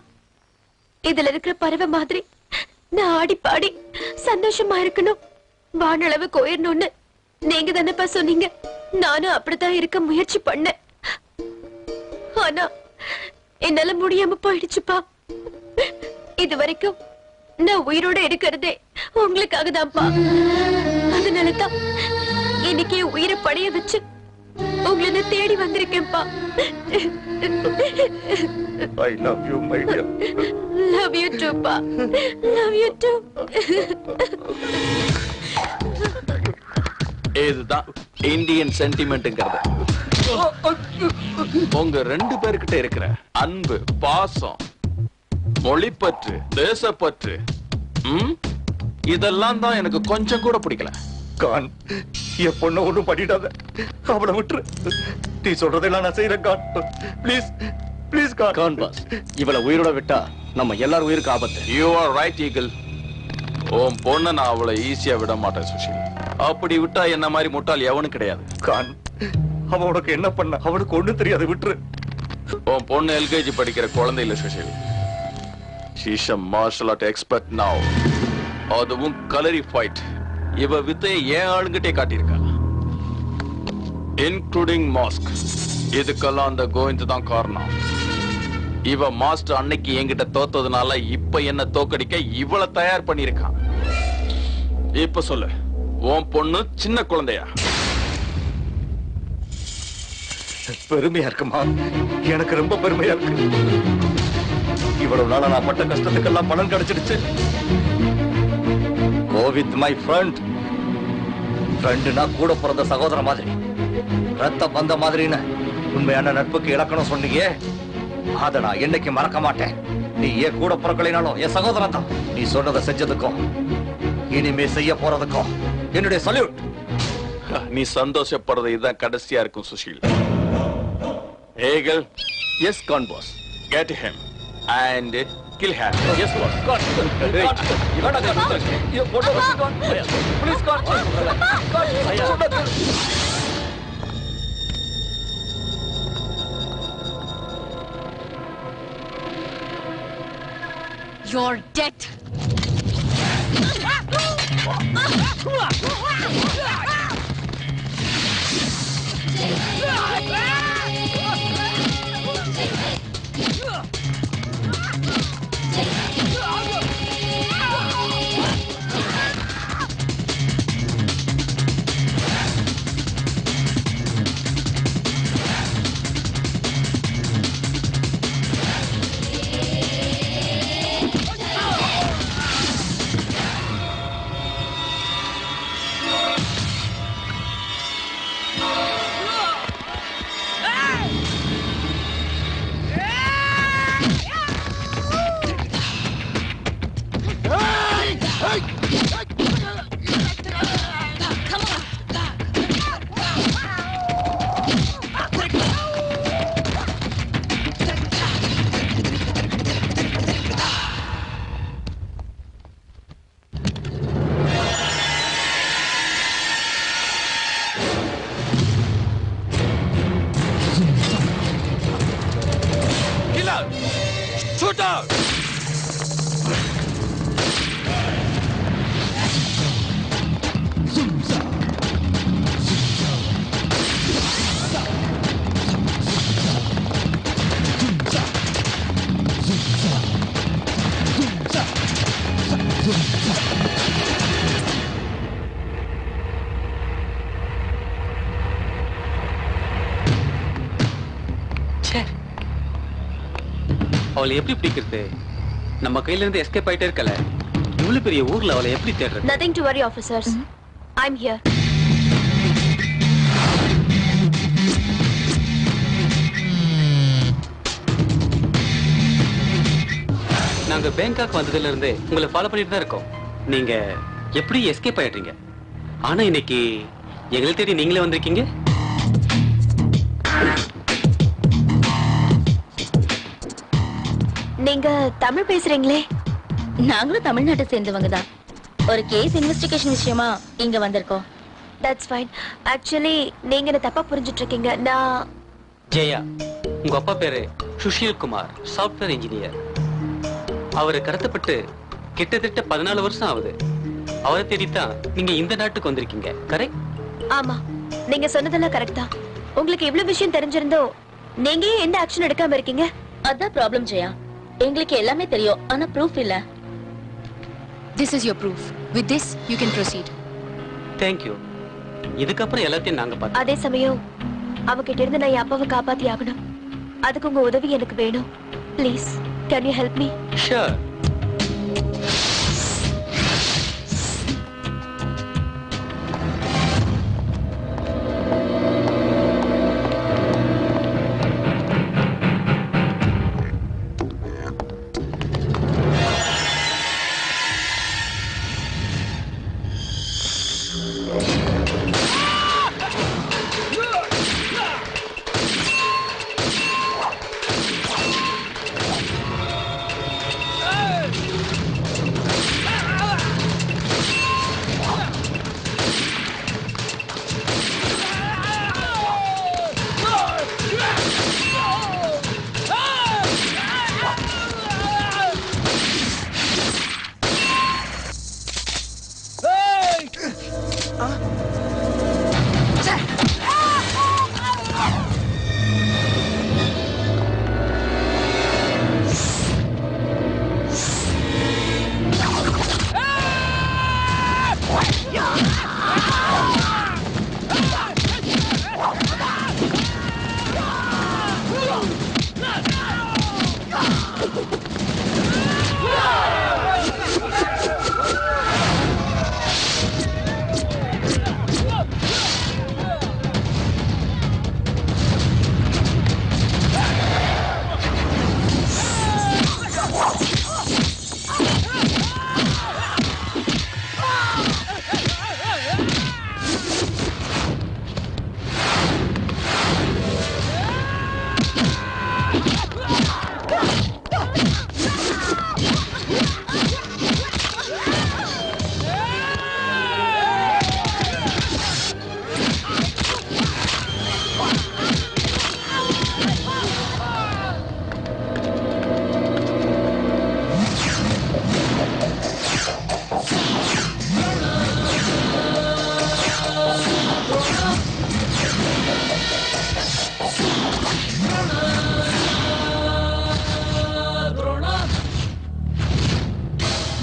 Speaker 3: இதுல இருக்கிற பறவை மாதிரி நான் ஆடி பாடி சந்தோஷமா இருக்கணும், வானளவுக்கு உயரணும்னு நீங்க தானப்பா சொன்னீங்க. நானும் அப்படித்தான் இருக்க முயற்சி பண்ணேன். ஆனா என்னால முடியாம போயிடுச்சுப்பா. இது வரைக்கும் நான் உயிரோட இருக்கிறதே உங்களுக்காக தான்ப்பா. அதனாலதான் இன்னைக்கு உயிரை படைய வச்சு உங்களை தேடி வந்திருக்கேன்ப்பா.
Speaker 9: I love you, my dear.
Speaker 3: Love you too, pa. Love you too.
Speaker 8: இதுதான் இந்தியன் சென்டிமெண்ட்ங்கிறது. உங்க ரெண்டு பேர்கிட்ட இருக்கிற அன்பு, பாசம், மொழிப்பற்று, தேசப்பற்று, இதெல்லாம் தான் எனக்கு கொஞ்சம் கூட பிடிக்கல.
Speaker 9: கான், என் பொண்ண ஒண்ணும் பண்ணிடாத, அவளை விட்டுரு. நீ சொல்றதெல்லாம் நான் செய்யறேன் Khan. Please please Khan.
Speaker 6: Khan boss, இவளை உயிரோட விட்டா நம்ம எல்லாரும் உயிருக்கு ஆபத்து.
Speaker 8: You are right eagle. உன் பொண்ணை நான் அவளை ஈஸியா விட மாட்டேன் சுஷில். அப்படி விட்டா என்ன மாதிரி முட்டாள் எவனும் கிடையாது.
Speaker 9: கான், அவ உனக்கு என்ன பண்ண? அவனுக்கு ஒண்ணும் தெரியாது, விட்டுரு.
Speaker 8: உன் பொண்ணு எல்கேஜி படிக்கிற குழந்தை இல்ல Sushil. She's a martial art expert now. அதுவும் கலரி ஃபைட். இவ வித்தையை ஏன் ஆளுங்கிட்டே காட்டியிருக்கா, இன்க்ளூடிங் மாஸ்க். இதுக்கெல்லாம் அந்த கோவிந்த் தான் காரணம். இவ மாஸ்டர் அன்னைக்கு என்கிட்ட தோத்ததுனால இப்ப என்ன தோக்கடிக்க இவளை தயார் பண்ணிருக்கான். இப்ப சொல்லு, உன் பொண்ணு சின்ன குழந்தையா?
Speaker 9: பெருமையா இருக்குமா? எனக்கு ரொம்ப பெருமையா இருக்கு. இவ்வளவு நாளா நான் பட்ட கஷ்டத்துக்கெல்லாம் பலன் கிடைச்சிடுச்சு. Govind my friend. ஃப்ரெண்டுனா கூட பிறந்த சகோதர மாதிரி, ரத்த பந்த மாதிரின்னு உண்மையான நட்புக்கு இலக்கணம் சொன்னீங்க. அதை நான் என்னைக்கு மறக்க மாட்டேன். நீ ஏன் கூட பிறக்கலைனாலும் என் சகோதரன் தான். நீ சொன்னதை செஞ்சதுக்கும் இனிமே செய்ய போறதுக்கும் என்னுடைய சல்யூட்.
Speaker 8: நீ சந்தோஷப்படுறது இதுதான் கடைசியா இருக்கும் சுஷீல். ஏகல்.
Speaker 6: Yes Khan boss.
Speaker 8: Get him and kill him.
Speaker 6: Yes boss. God. இவனா Khan. You photo Khan. Please Khan. Khan.
Speaker 12: You're dead.
Speaker 14: அவளை எப்படி பிடிக்கிறது? நம்ம கையில இருந்து எஸ்கேப் ஆயிட்டே இருக்கல. இவ்வளவு பெரிய ஊர்ல அவளை எப்படி தேடுறது?
Speaker 3: Nothing to worry, officers. I'm here.
Speaker 14: நாங்க பேங்காக் வந்ததுல இருந்து உங்களை ஃபாலோ பண்ணிட்டு தான் இருக்கோம். நீங்க எப்படி எஸ்கேப் ஆயிடுறீங்க? ஆனா இன்னைக்கு எங்களை தேடி நீங்களே வந்திருக்கீங்க.
Speaker 3: நீங்க தமிழ் பேசுறீங்களே?
Speaker 2: நாங்களும் தமிழ்நாட்டை சேர்ந்தவங்க தான். ஒரு கேஸ் இன்வெஸ்டிகேஷன் விஷயமா இங்க வந்திருக்கோம்.
Speaker 3: That's fine. Actually நீங்க என்ன தப்பா புரிஞ்சிட்டு இருக்கீங்க. நான்
Speaker 14: ஜெயா. உங்க அப்பா பேரு சுஷில் குமார், சாஃப்ட்வேர் இன்ஜினியர். அவரு கடத்தப்பட்டு கிட்டத்தட்ட 14 வருஷம் ஆகுது. அவரை தேடித்தான் நீங்க இந்த நாட்டுக்கு வந்திருக்கீங்க. கரெக்ட்?
Speaker 3: ஆமா, நீங்க சொன்னதெல்லாம் கரெக்ட் தான். உங்களுக்கு இவ்வளவு விஷயம் தெரிஞ்சிருந்தோ நீங்க எந்த ஆக்ஷன் எடுக்காம இருக்கீங்க?
Speaker 2: அதான் ப்ராப்ளம் ஜெயா. எங்களுக்கு எல்லாமே தெரியும், ஆனா ப்ரூஃப் இல்ல.
Speaker 12: This is your proof. With this, you can proceed.
Speaker 14: Thank you. இதுக்கப்புறம் எல்லாத்தையும் நாங்க பார்த்தோம்.
Speaker 3: அதே சமயம் அவகிட்ட இருந்து நான் என் அப்பாவை காப்பாத்தி ஆகணும். அதுக்கு உங்க உதவி எனக்கு வேணும். Please, can you help me?
Speaker 14: Sure.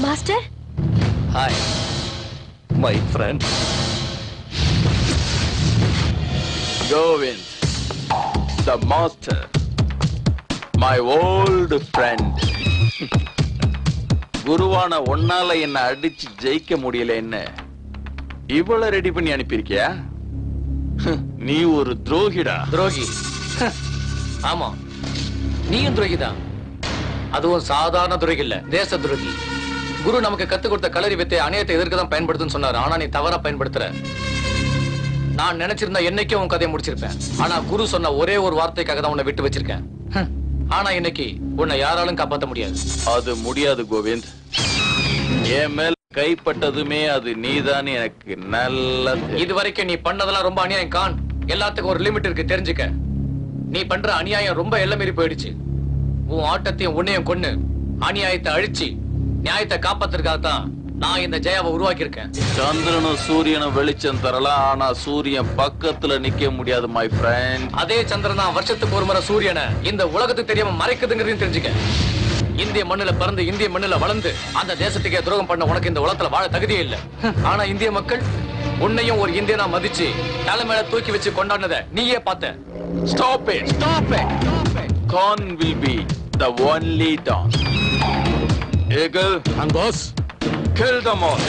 Speaker 3: Master?
Speaker 9: Hi, my friend.
Speaker 8: Govind, the master, my old friend. குருவான ஒன்னால என்ன அடிச்சு ஜெயிக்க முடியல என்ன இவ்வளவு ரெடி பண்ணி அனுப்பியிருக்கியா? நீ ஒரு துரோகிடா.
Speaker 5: துரோகி? ஆமா, நீயும் துரோகிதான். அதுவும் சாதாரண துரோகி இல்ல, தேச துரோகி. குரு நமக்கு கத்து கொடுத்த களரி வித்தை அநியாயத்தை எதிர்க்க தான் பயன்படுத்துன்னு சொன்னாரு. ஆனா நீ தவறா பயன்படுத்துற. நான் நினைச்சிருந்தா என்னைக்கும் உன் கதையை முடிச்சிருப்பேன். ஆனா குரு சொன்ன ஒரே ஒரு வார்த்தைக்காக தான் உன்னை விட்டு வச்சிருக்கேன். ஆனா இன்னைக்கு உன்னை யாராலும் காப்பாற்ற முடியாது.
Speaker 8: அது முடியாது கோவிந்த். என் மேல் கைப்பட்டதுமே அது நீதானே எனக்கு நல்ல.
Speaker 5: இது வரைக்கும் நீ பண்ணதெல்லாம் ரொம்ப அநியாயம் கான். எல்லாத்துக்கும் ஒரு லிமிட் இருக்கு, தெரிஞ்சுக்க. நீ பண்ற அநியாயம் ரொம்ப எல்லை மீறி போயிடுச்சு. உன் ஆட்டத்தையும் உன்னையும் கொன்னு அநியாயத்தை அழிச்சு நியாயத்தை காப்பாத்துறதுக்காகத்தான் நான் இந்த ஜெயாவை உருவாக்கி இருக்கேன்.
Speaker 8: சந்திரனும் சூரியனும் வெளிச்சம் தரலாம், ஆனா சூரியன் பக்கத்துல நிக்க முடியாது மை ஃப்ரெண்ட்.
Speaker 5: அதே சந்திரன் தான் வருஷத்துக்கு ஒரு முறை சூரியனை இந்த உலகத்துக்கு தெரியாம மறைக்குதுங்கிறதையும் தெரிஞ்சுக்க. இந்திய மண்ணுல பிறந்து இந்திய மண்ணுல வளர்ந்து அந்த தேசத்துக்கே துரோகம் பண்ண உனக்கு இந்த உலகத்துல வாழ தகுதியே இல்ல. ஆனா இந்திய மக்கள் உன்னையும் ஒரு இந்தியனா மதிச்சு தலைமையில தூக்கி வச்சு கொண்டாடினத நீயே பார்த்த.
Speaker 8: Stop it! Stop it! Khan will be the only Don. Eagle
Speaker 10: and boss,
Speaker 8: kill them all.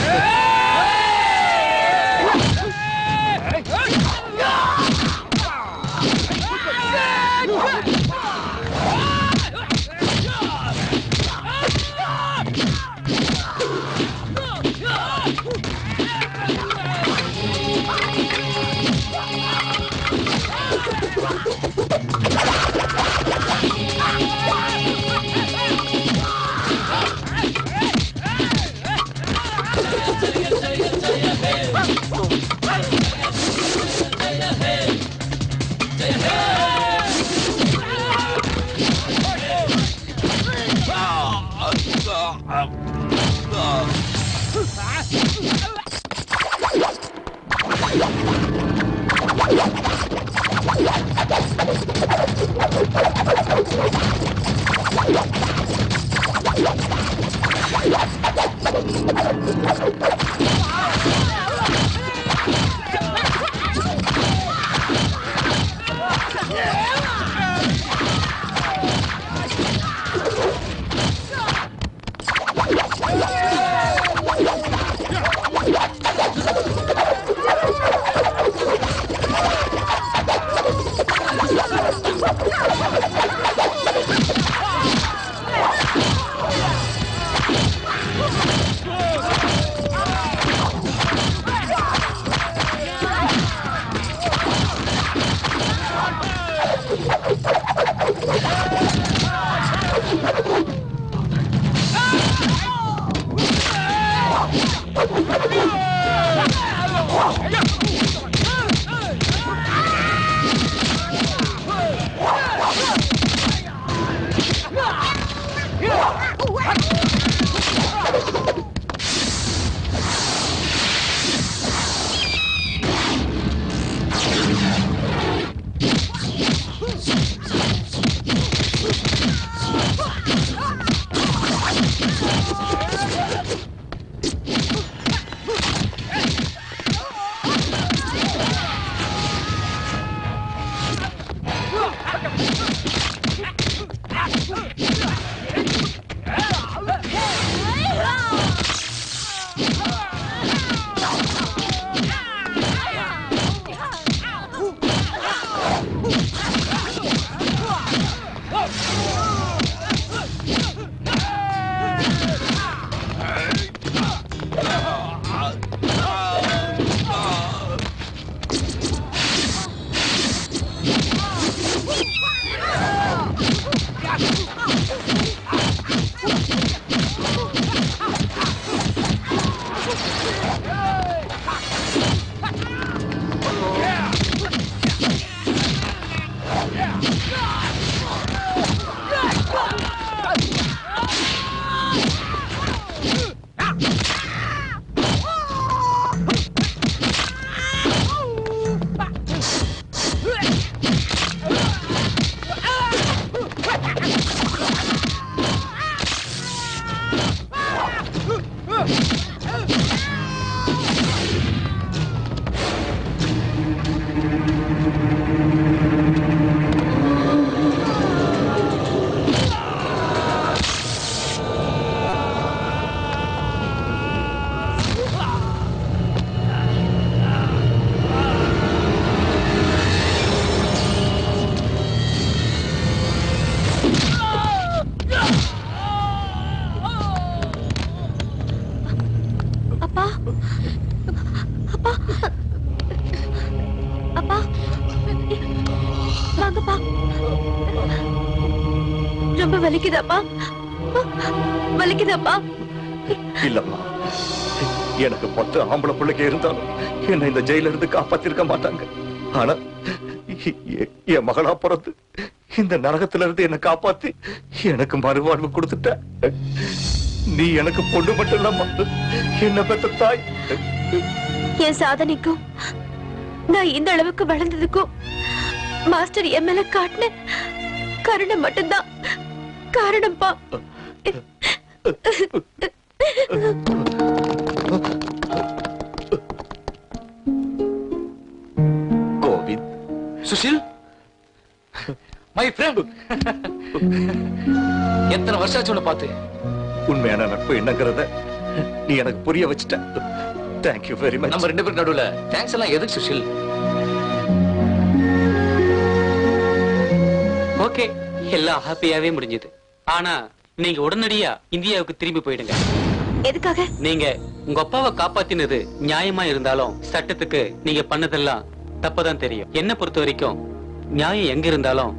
Speaker 3: வலிக்குதாப்பா? வலிக்குதாப்பா?
Speaker 9: இல்லம்மா, எனக்கு 10 ஆம்பளை பிள்ளைங்க இருந்தாலும் என்ன இந்த ஜெயில இருந்து காப்பாத்திருக்க மாட்டாங்க. ஆனா என் மகளா பிறந்து இந்த நரகத்துல இருந்து என்ன காப்பாத்தி எனக்கு மறுவாழ்வு கொடுத்துட்ட. நீ எனக்கு பொண்ணு மட்டும் இல்லம்மா, என்ன பெத்த தாய்.
Speaker 3: என் சாதனைக்கும் நான் இந்த அளவுக்கு வளர்ந்ததுக்கும் மாஸ்டர் என் மேல காட்டின கருணை மட்டும்தான் காரணம்ப்பா.
Speaker 9: கோவிந்த்.
Speaker 5: Sushil, my friend. எத்தனை வருஷம் ஆச்சு உன்னை பார்த்து.
Speaker 9: உண்மையான நட்பு என்னங்கிறத நீ எனக்கு புரிய வச்சுட்ட. Thank you very much.
Speaker 5: நம்ம 2 பேருக்கு நடுவுல தேங்க்ஸ் எல்லாம் எதுக்கு சுஷில்?
Speaker 14: ஓகே, எல்லாம் ஹாப்பியாவே முடிஞ்சது. ஆனா நீங்க உடனடியா இந்தியாவுக்கு திரும்பி போயிடுங்க.
Speaker 12: எதுக்காக?
Speaker 14: நீங்க உங்க அப்பாவை காப்பாத்தினது நியாயமா இருந்தாலும் சட்டத்துக்கு நீங்க பண்ணதெல்லாம் தப்பதான் தெரியும். என்ன பொறுத்த வரைக்கும் நியாயம் எங்க இருந்தாலும்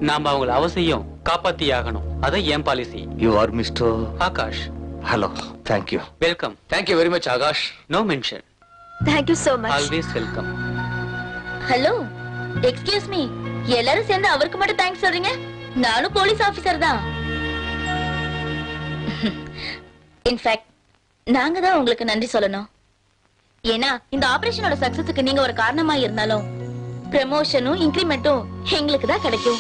Speaker 14: நாம அவங்கள அவசியம் காப்பாத்தி ஆகணும். அதான் என் policy.
Speaker 9: You are mister
Speaker 14: Akash.
Speaker 9: Hello, thank you.
Speaker 14: Welcome.
Speaker 5: Thank you very much Akash.
Speaker 14: No mention.
Speaker 12: Thank you so much.
Speaker 14: Always welcome.
Speaker 2: Hello, excuse me. எல்லாரும் சேர்ந்து அவருக்கு மட்டும் தேங்க்ஸ் சொல்றீங்க? நானும் போலீஸ் ஆபீசர் தான். இன்ஃபேக்ட் நாங்க தான் உங்களுக்கு நன்றி சொல்லணும். ஏன்னா இந்த ஆபரேஷனோட சக்சஸுக்கு நீங்க ஒரு காரணமா இருந்தாலும் ப்ரமோஷனும் இன்கிரிமெண்ட்டும் எங்களுக்கு தான் கிடைக்கும்.